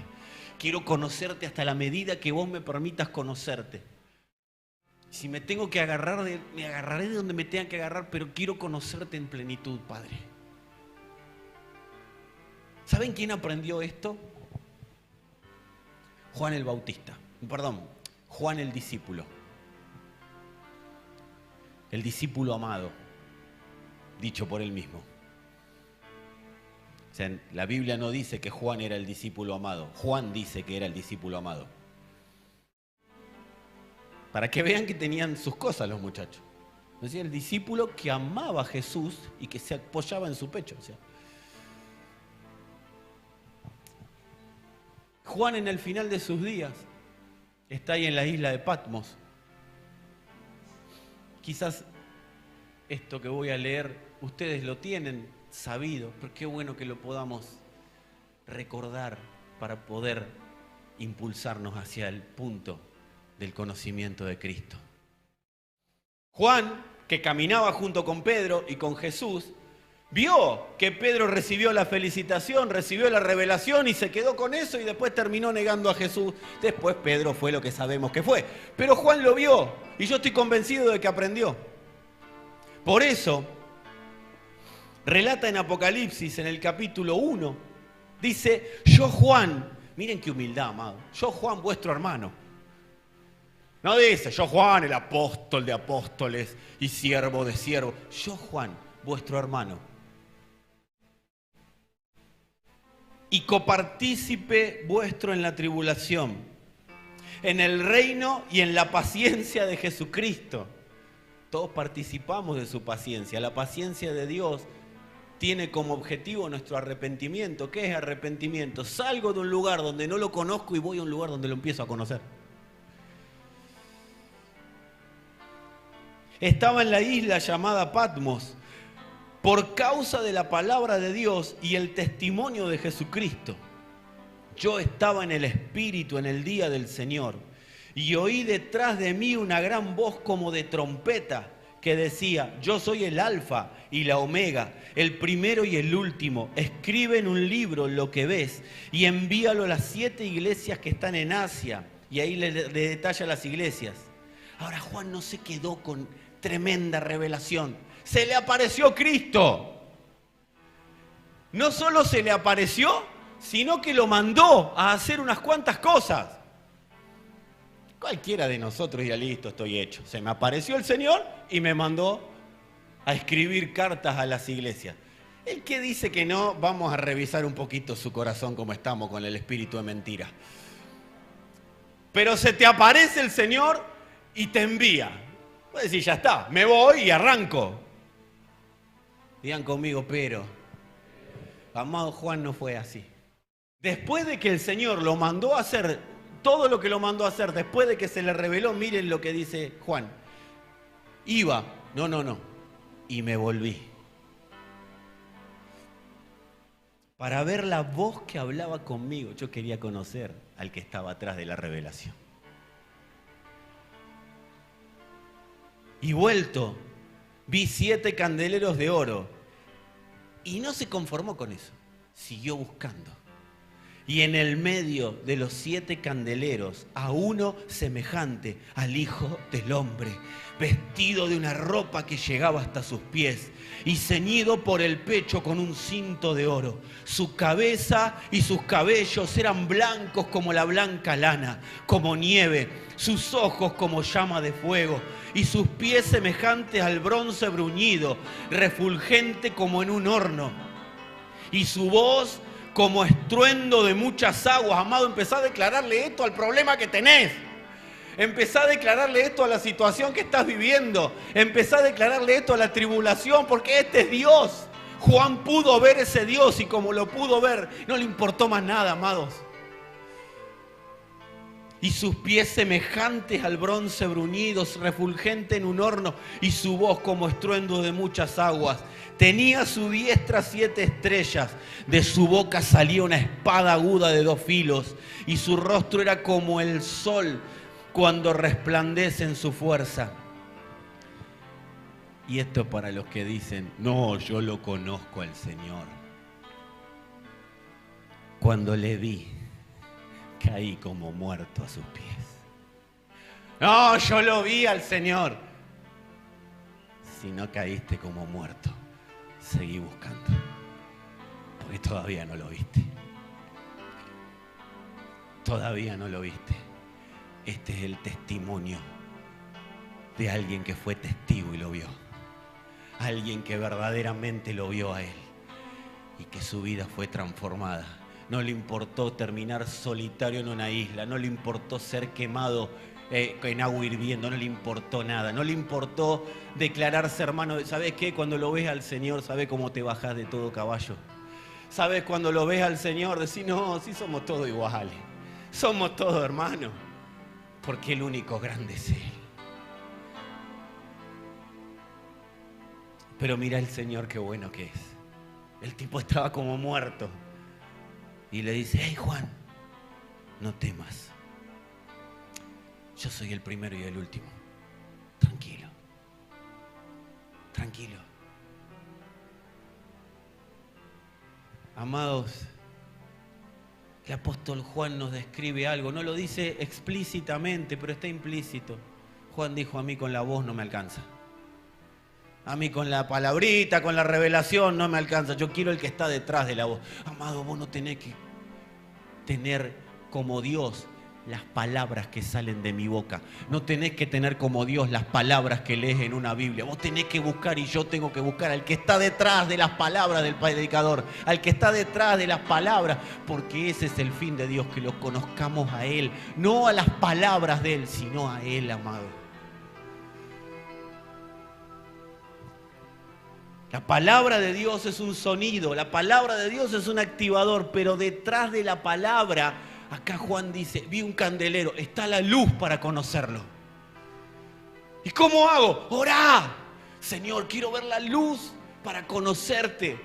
Quiero conocerte hasta la medida que vos me permitas conocerte. Si me tengo que agarrar, me agarraré de donde me tenga que agarrar, pero quiero conocerte en plenitud, Padre. ¿Saben quién aprendió esto? Juan el Bautista. Perdón, Juan el discípulo. El discípulo amado, dicho por él mismo. O sea, la Biblia no dice que Juan era el discípulo amado. Juan dice que era el discípulo amado. Para que vean que tenían sus cosas los muchachos. Decía el discípulo que amaba a Jesús y que se apoyaba en su pecho. O sea, Juan en el final de sus días está ahí en la isla de Patmos. Quizás esto que voy a leer ustedes lo tienen sabido, pero qué bueno que lo podamos recordar para poder impulsarnos hacia el punto del conocimiento de Cristo. Juan, que caminaba junto con Pedro y con Jesús, vio que Pedro recibió la felicitación, recibió la revelación y se quedó con eso y después terminó negando a Jesús. Después Pedro fue lo que sabemos que fue. Pero Juan lo vio y yo estoy convencido de que aprendió. Por eso, relata en Apocalipsis, en el capítulo 1, dice, yo Juan, miren qué humildad, amado, yo Juan, vuestro hermano. No dice, yo Juan, el apóstol de apóstoles y siervo de siervos. Yo Juan, vuestro hermano. Y copartícipe vuestro en la tribulación, en el reino y en la paciencia de Jesucristo. Todos participamos de su paciencia. La paciencia de Dios tiene como objetivo nuestro arrepentimiento. ¿Qué es arrepentimiento? Salgo de un lugar donde no lo conozco y voy a un lugar donde lo empiezo a conocer. Estaba en la isla llamada Patmos por causa de la palabra de Dios y el testimonio de Jesucristo. Yo estaba en el Espíritu en el día del Señor y oí detrás de mí una gran voz como de trompeta que decía, yo soy el Alfa y la Omega, el primero y el último. Escribe en un libro lo que ves y envíalo a las 7 iglesias que están en Asia. Y ahí le detalla las iglesias. Ahora Juan no se quedó con tremenda revelación. Se le apareció Cristo. No solo se le apareció, sino que lo mandó a hacer unas cuantas cosas. Cualquiera de nosotros ya listo, estoy hecho. Se me apareció el Señor y me mandó a escribir cartas a las iglesias. El que dice que no, vamos a revisar un poquito su corazón como estamos con el espíritu de mentira. Pero se te aparece el Señor y te envía. Puedes decir, ya está, me voy y arranco. Digan conmigo, pero amado Juan no fue así. Después de que el Señor lo mandó a hacer, todo lo que lo mandó a hacer, después de que se le reveló, miren lo que dice Juan. Iba, no, y me volví. Para ver la voz que hablaba conmigo, yo quería conocer al que estaba atrás de la revelación. Y vuelto, vi 7 candeleros de oro. Y no se conformó con eso, siguió buscando. Y en el medio de los 7 candeleros, a uno semejante al Hijo del Hombre, vestido de una ropa que llegaba hasta sus pies y ceñido por el pecho con un cinto de oro. Su cabeza y sus cabellos eran blancos como la blanca lana, como nieve, sus ojos como llama de fuego y sus pies semejantes al bronce bruñido, refulgente como en un horno. Y su voz como estruendo de muchas aguas. Amado, empezá a declararle esto al problema que tenés. Empezá a declararle esto a la situación que estás viviendo. Empezá a declararle esto a la tribulación, porque este es Dios. Juan pudo ver ese Dios y como lo pudo ver, no le importó más nada, amados. Y sus pies semejantes al bronce bruñido, refulgente en un horno, y su voz como estruendo de muchas aguas. Tenía a su diestra 7 estrellas, de su boca salía una espada aguda de 2 filos, y su rostro era como el sol cuando resplandece en su fuerza. Y esto para los que dicen, no, yo lo conozco al Señor. Cuando le vi, caí como muerto a sus pies. No, yo lo vi al Señor. Si no caíste como muerto, seguí buscando, porque todavía no lo viste. Todavía no lo viste. Este es el testimonio de alguien que fue testigo y lo vio. Alguien que verdaderamente lo vio a él y que su vida fue transformada. No le importó terminar solitario en una isla, no le importó ser quemado en agua hirviendo, no le importó nada, no le importó declararse hermano. ¿Sabes qué? Cuando lo ves al Señor, ¿sabes cómo te bajas de todo caballo? ¿Sabes? Cuando lo ves al Señor, decís, no, sí somos todos iguales, somos todos hermanos, porque el único grande es Él. Pero mira el Señor qué bueno que es. El tipo estaba como muerto. Y le dice, hey Juan, no temas. Yo soy el primero y el último. Tranquilo. Tranquilo. Amados, el apóstol Juan nos describe algo. No lo dice explícitamente, pero está implícito. Juan dijo, a mí con la voz no me alcanza. A mí con la palabrita, con la revelación no me alcanza. Yo quiero el que está detrás de la voz. Amado, vos no tenés que tener como Dios las palabras que salen de mi boca. No tenés que tener como Dios las palabras que lees en una Biblia. Vos tenés que buscar y yo tengo que buscar al que está detrás de las palabras del predicador. Al que está detrás de las palabras. Porque ese es el fin de Dios, que lo conozcamos a Él. No a las palabras de Él, sino a Él, amado. La palabra de Dios es un sonido, la palabra de Dios es un activador, pero detrás de la palabra, acá Juan dice, vi un candelero, está la luz para conocerlo. ¿Y cómo hago? Orá, Señor, quiero ver la luz para conocerte.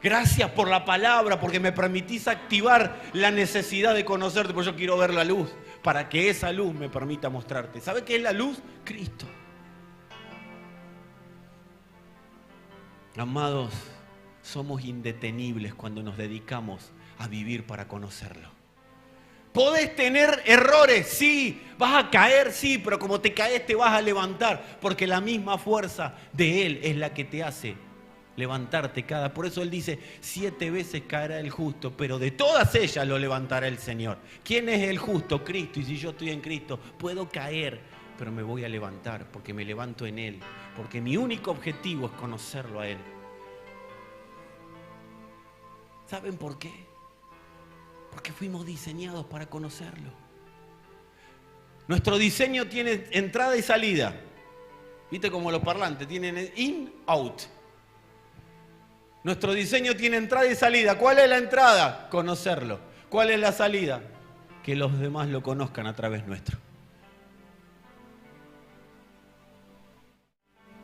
Gracias por la palabra, porque me permitís activar la necesidad de conocerte, porque yo quiero ver la luz, para que esa luz me permita mostrarte. ¿Sabe qué es la luz? Cristo. Amados, somos indetenibles cuando nos dedicamos a vivir para conocerlo. Podés tener errores, sí, vas a caer, sí, pero como te caes te vas a levantar, porque la misma fuerza de Él es la que te hace levantarte cada. Por eso Él dice, 7 veces caerá el justo, pero de todas ellas lo levantará el Señor. ¿Quién es el justo? Cristo. Y si yo estoy en Cristo, puedo caer, pero me voy a levantar, porque me levanto en Él. Porque mi único objetivo es conocerlo a Él. ¿Saben por qué? Porque fuimos diseñados para conocerlo. Nuestro diseño tiene entrada y salida. ¿Viste como los parlantes? Tienen in, out. Nuestro diseño tiene entrada y salida. ¿Cuál es la entrada? Conocerlo. ¿Cuál es la salida? Que los demás lo conozcan a través nuestro.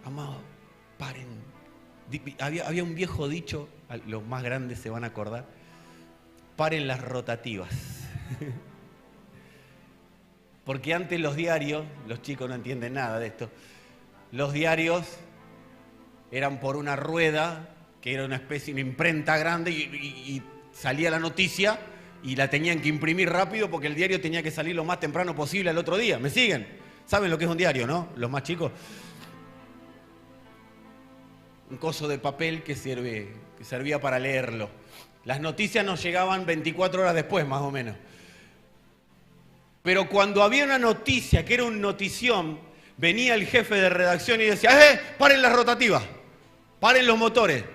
Amado, paren. Había un viejo dicho, los más grandes se van a acordar, paren las rotativas. Porque antes los diarios, los chicos no entienden nada de esto, los diarios eran por una rueda, que era una especie de imprenta grande, y salía la noticia y la tenían que imprimir rápido porque el diario tenía que salir lo más temprano posible al otro día. ¿Me siguen? ¿Saben lo que es un diario, no? Los más chicos. Un coso de papel que servía para leerlo. Las noticias nos llegaban 24 horas después, más o menos. Pero cuando había una noticia que era un notición, venía el jefe de redacción y decía, paren las rotativas, paren los motores,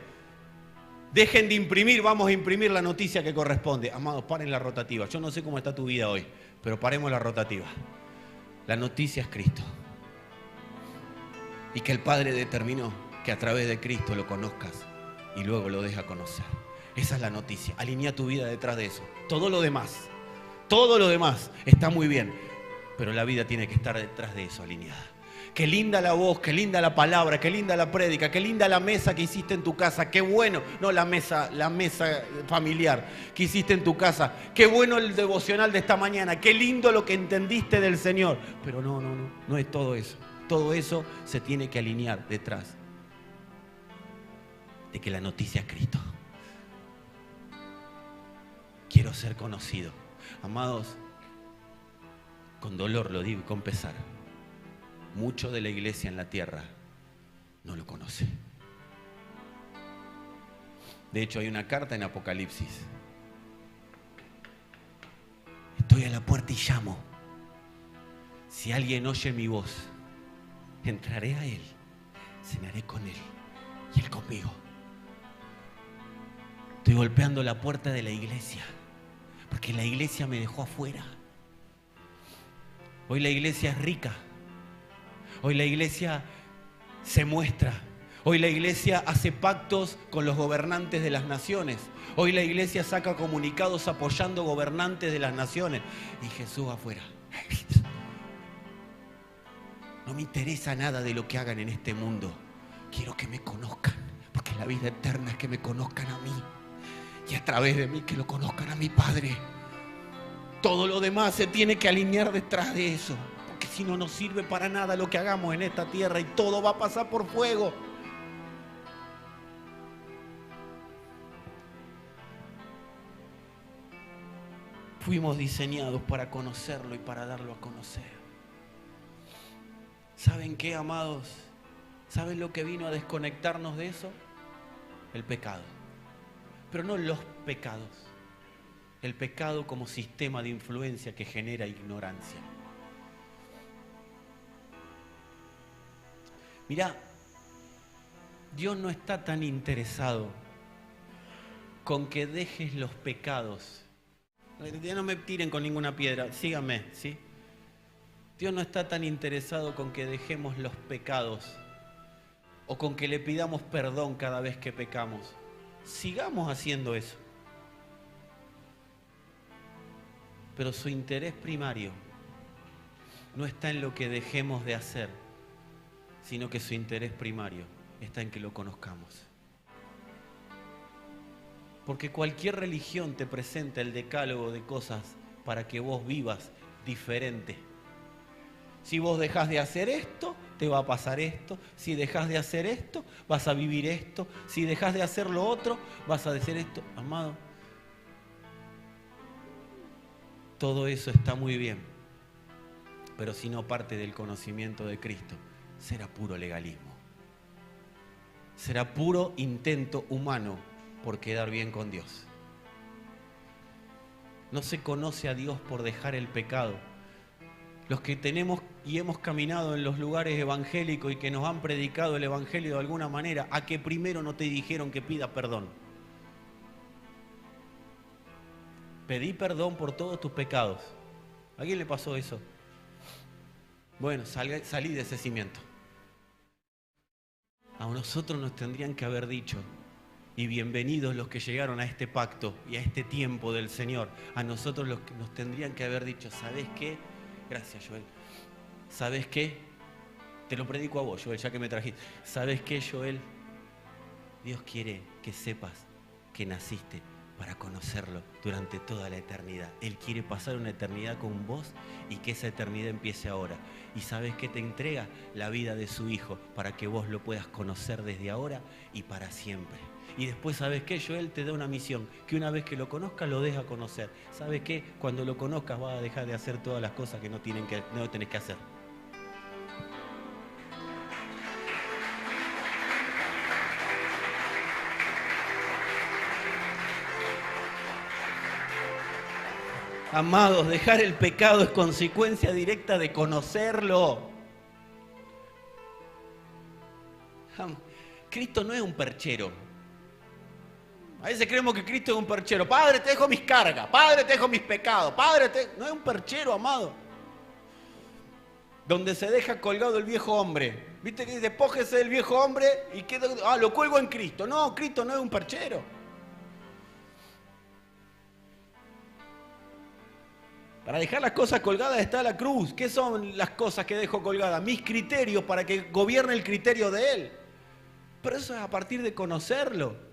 dejen de imprimir, vamos a imprimir la noticia que corresponde. Amados, paren la rotativa. Yo no sé cómo está tu vida hoy, pero paremos la rotativa. La noticia es Cristo. Y que el Padre determinó que a través de Cristo lo conozcas y luego lo deja conocer. Esa es la noticia. Alinea tu vida detrás de eso. Todo lo demás está muy bien, pero la vida tiene que estar detrás de eso, alineada. Qué linda la voz, qué linda la palabra, qué linda la prédica, qué linda la mesa que hiciste en tu casa, qué bueno, no la mesa familiar que hiciste en tu casa, qué bueno el devocional de esta mañana, qué lindo lo que entendiste del Señor. Pero no es todo eso. Todo eso se tiene que alinear detrás de que la noticia es Cristo. Quiero ser conocido. Amados, con dolor lo digo y con pesar, mucho de la iglesia en la tierra no lo conoce. De hecho, hay una carta en Apocalipsis. Estoy a la puerta y llamo. Si alguien oye mi voz, entraré a él, cenaré con él y él conmigo. Estoy golpeando la puerta de la iglesia, porque la iglesia me dejó afuera. Hoy la iglesia es rica. Hoy la iglesia se muestra. Hoy la iglesia hace pactos con los gobernantes de las naciones. Hoy la iglesia saca comunicados apoyando gobernantes de las naciones. Y Jesús afuera. No me interesa nada de lo que hagan en este mundo. Quiero que me conozcan, porque la vida eterna es que me conozcan a mí. Y a través de mí que lo conozcan a mi Padre. Todo lo demás se tiene que alinear detrás de eso. Porque si no, no sirve para nada lo que hagamos en esta tierra y todo va a pasar por fuego. Fuimos diseñados para conocerlo y para darlo a conocer. ¿Saben qué, amados? ¿Saben lo que vino a desconectarnos de eso? El pecado. Pero no los pecados. El pecado como sistema de influencia que genera ignorancia. Mirá, Dios no está tan interesado con que dejes los pecados. Ya no me tiren con ninguna piedra, síganme, ¿sí? Dios no está tan interesado con que dejemos los pecados o con que le pidamos perdón cada vez que pecamos. Sigamos haciendo eso. Pero su interés primario no está en lo que dejemos de hacer, sino que su interés primario está en que lo conozcamos. Porque cualquier religión te presenta el decálogo de cosas para que vos vivas diferente. Si vos dejás de hacer esto, te va a pasar esto. Si dejás de hacer esto, vas a vivir esto. Si dejás de hacer lo otro, vas a decir esto. Amado, todo eso está muy bien, pero si no parte del conocimiento de Cristo, será puro legalismo. Será puro intento humano por quedar bien con Dios. No se conoce a Dios por dejar el pecado. Los que tenemos y hemos caminado en los lugares evangélicos y que nos han predicado el evangelio de alguna manera, ¿a que primero no te dijeron que pida perdón? Pedí perdón por todos tus pecados. ¿A quién le pasó eso? Bueno, salí de ese cimiento. A nosotros nos tendrían que haber dicho, y bienvenidos los que llegaron a este pacto y a este tiempo del Señor, a nosotros los que nos tendrían que haber dicho, ¿sabés qué? Gracias, Joel. ¿Sabés qué? Te lo predico a vos, Joel, ya que me trajiste. ¿Sabés qué, Joel? Dios quiere que sepas que naciste para conocerlo durante toda la eternidad. Él quiere pasar una eternidad con vos y que esa eternidad empiece ahora. ¿Y sabes qué te entrega? La vida de su Hijo para que vos lo puedas conocer desde ahora y para siempre. Y después, ¿sabes qué? Él te da una misión, que una vez que lo conozcas, lo deja conocer. ¿Sabes qué? Cuando lo conozcas vas a dejar de hacer todas las cosas que no tenés que hacer. Amados, dejar el pecado es consecuencia directa de conocerlo. Cristo no es un perchero. A veces creemos que Cristo es un perchero. Padre, te dejo mis cargas. Padre, te dejo mis pecados. No es un perchero, amado. Donde se deja colgado el viejo hombre. ¿Viste que dice, despójese del viejo hombre y queda, lo cuelgo en Cristo? No, Cristo no es un perchero. Para dejar las cosas colgadas está la cruz. ¿Qué son las cosas que dejo colgadas? Mis criterios para que gobierne el criterio de Él. Pero eso es a partir de conocerlo.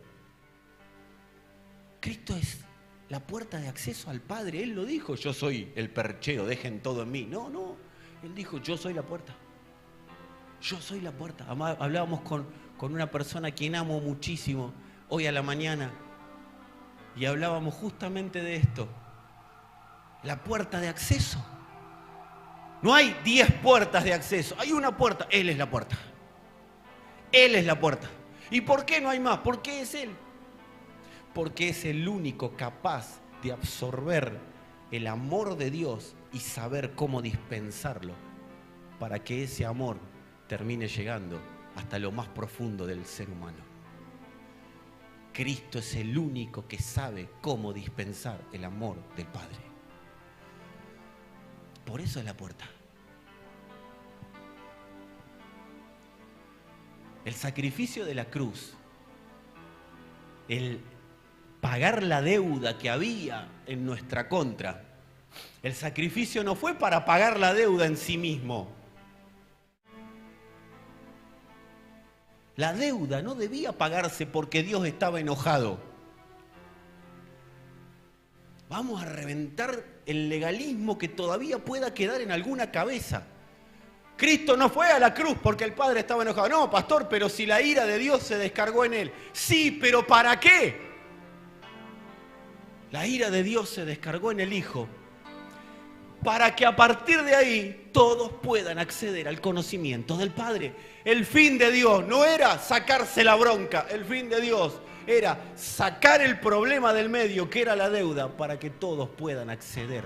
Cristo es la puerta de acceso al Padre. Él lo dijo, yo soy el perchero, dejen todo en mí. No. Él dijo, yo soy la puerta. Yo soy la puerta. Hablábamos con una persona a quien amo muchísimo hoy a la mañana. Y hablábamos justamente de esto. La puerta de acceso. No hay 10 puertas de acceso. Hay una puerta. Él es la puerta. Él es la puerta. ¿Y por qué no hay más? ¿Por qué es Él? Porque es el único capaz de absorber el amor de Dios y saber cómo dispensarlo para que ese amor termine llegando hasta lo más profundo del ser humano. Cristo es el único que sabe cómo dispensar el amor del Padre. Por eso es la puerta. El sacrificio de la cruz, el pagar la deuda que había en nuestra contra, el sacrificio no fue para pagar la deuda en sí mismo. La deuda no debía pagarse porque Dios estaba enojado. Vamos a reventar el legalismo que todavía pueda quedar en alguna cabeza. Cristo no fue a la cruz porque el Padre estaba enojado. No, pastor, pero si la ira de Dios se descargó en Él. Sí, pero ¿para qué? La ira de Dios se descargó en el Hijo para que a partir de ahí todos puedan acceder al conocimiento del Padre. El fin de Dios no era sacarse la bronca, el fin de Dios era sacar el problema del medio, que era la deuda, para que todos puedan acceder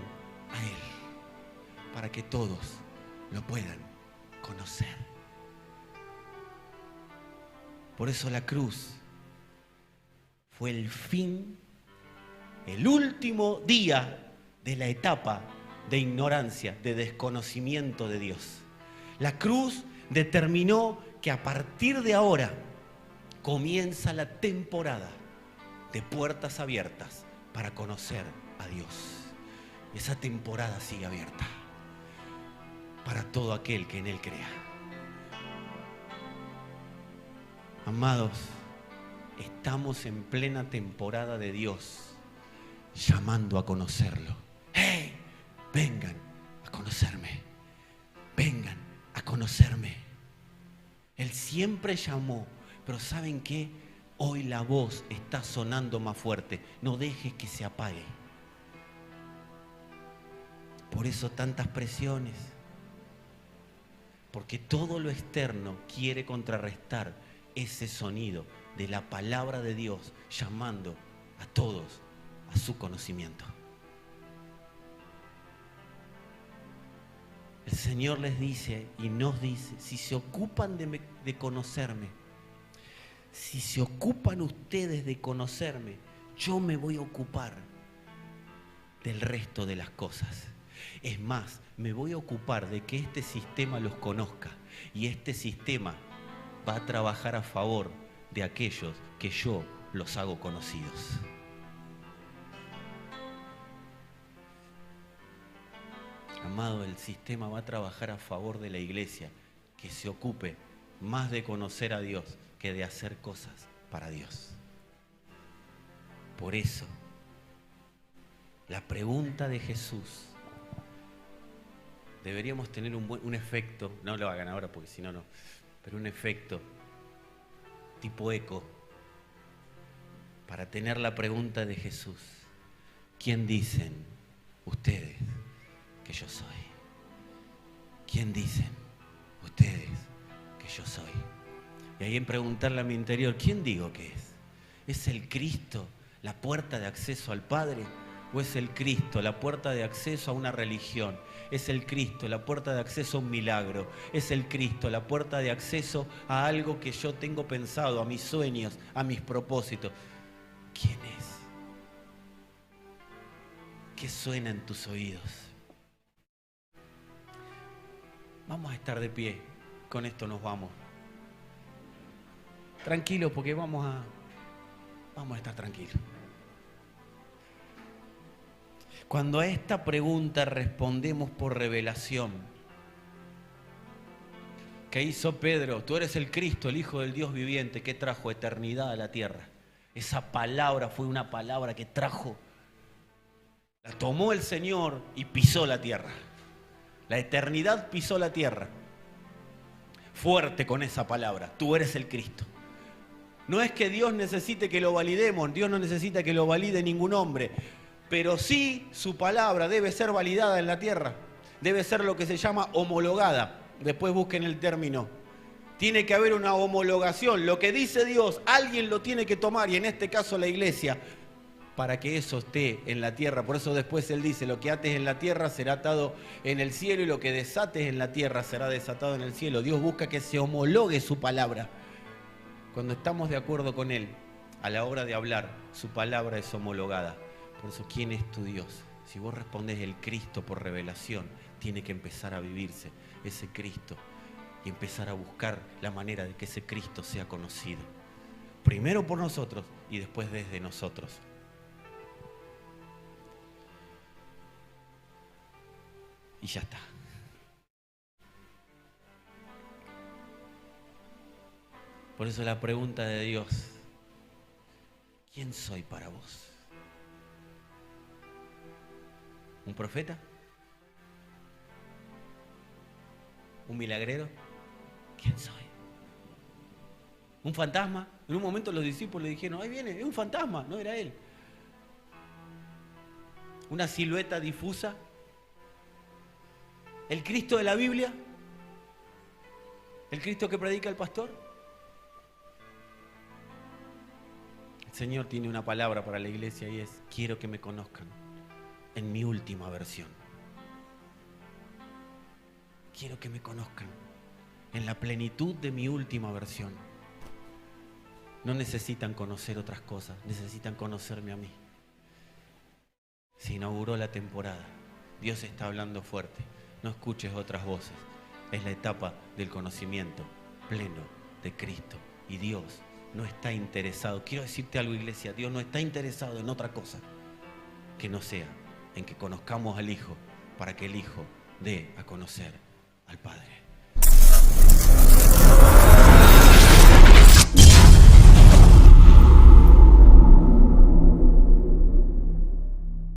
a Él, para que todos lo puedan conocer. Por eso la cruz fue el fin, el último día de la etapa de ignorancia, de desconocimiento de Dios. La cruz determinó que a partir de ahora comienza la temporada de puertas abiertas para conocer a Dios. Esa temporada sigue abierta para todo aquel que en Él crea. Amados, estamos en plena temporada de Dios, llamando a conocerlo. ¡Hey! Vengan a conocerme. Vengan a conocerme. Él siempre llamó, pero ¿saben qué? Hoy la voz está sonando más fuerte. No dejes que se apague. Por eso tantas presiones. Porque todo lo externo quiere contrarrestar ese sonido de la palabra de Dios llamando a todos a su conocimiento. El Señor les dice y nos dice, si se ocupan de conocerme, si se ocupan ustedes de conocerme, yo me voy a ocupar del resto de las cosas. Es más, me voy a ocupar de que este sistema los conozca y este sistema va a trabajar a favor de aquellos que yo los hago conocidos. Amado, el sistema va a trabajar a favor de la iglesia que se ocupe más de conocer a Dios que de hacer cosas para Dios. Por eso La pregunta de Jesús. Deberíamos tener un efecto, no lo hagan ahora porque si no, no, pero un efecto tipo eco para tener la pregunta de Jesús. ¿Quién dicen ustedes que yo soy? ¿Quién dicen ustedes que yo soy? Y ahí en preguntarle a mi interior, ¿quién digo que es? ¿Es el Cristo la puerta de acceso al Padre? ¿O es el Cristo la puerta de acceso a una religión? ¿Es el Cristo la puerta de acceso a un milagro? ¿Es el Cristo la puerta de acceso a algo que yo tengo pensado, a mis sueños, a mis propósitos? ¿Quién es? ¿Qué suena en tus oídos? Vamos a estar de pie. Con esto nos vamos. Tranquilos, porque vamos a estar tranquilos. Cuando a esta pregunta respondemos por revelación, ¿qué hizo Pedro? Tú eres el Cristo, el Hijo del Dios viviente, que trajo eternidad a la tierra. Esa palabra fue una palabra que trajo, la tomó el Señor y pisó la tierra. La eternidad pisó la tierra. Fuerte con esa palabra, tú eres el Cristo. No es que Dios necesite que lo validemos, Dios no necesita que lo valide ningún hombre, pero sí su palabra debe ser validada en la tierra, debe ser lo que se llama homologada. Después busquen el término. Tiene que haber una homologación. Lo que dice Dios, alguien lo tiene que tomar, y en este caso la iglesia, para que eso esté en la tierra. Por eso después Él dice, lo que ates en la tierra será atado en el cielo, y lo que desates en la tierra será desatado en el cielo. Dios busca que se homologue su palabra. Cuando estamos de acuerdo con Él, a la hora de hablar, su palabra es homologada. Por eso, ¿quién es tu Dios? Si vos respondés el Cristo por revelación, tiene que empezar a vivirse ese Cristo y empezar a buscar la manera de que ese Cristo sea conocido. Primero por nosotros y después desde nosotros. Y ya está. Por eso la pregunta de Dios, ¿quién soy para vos? ¿Un profeta? ¿Un milagrero? ¿Quién soy? ¿Un fantasma? En un momento los discípulos le dijeron, ahí viene, es un fantasma, no era él. ¿Una silueta difusa? ¿El Cristo de la Biblia? ¿El Cristo que predica el pastor? El Señor tiene una palabra para la iglesia y es, quiero que me conozcan en mi última versión. Quiero que me conozcan en la plenitud de mi última versión. No necesitan conocer otras cosas, necesitan conocerme a mí. Se inauguró la temporada. Dios está hablando fuerte. No escuches otras voces. Es la etapa del conocimiento pleno de Cristo. Y Dios no está interesado. Quiero decirte algo, iglesia. Dios no está interesado en otra cosa que no sea en que conozcamos al Hijo, para que el Hijo dé a conocer al Padre.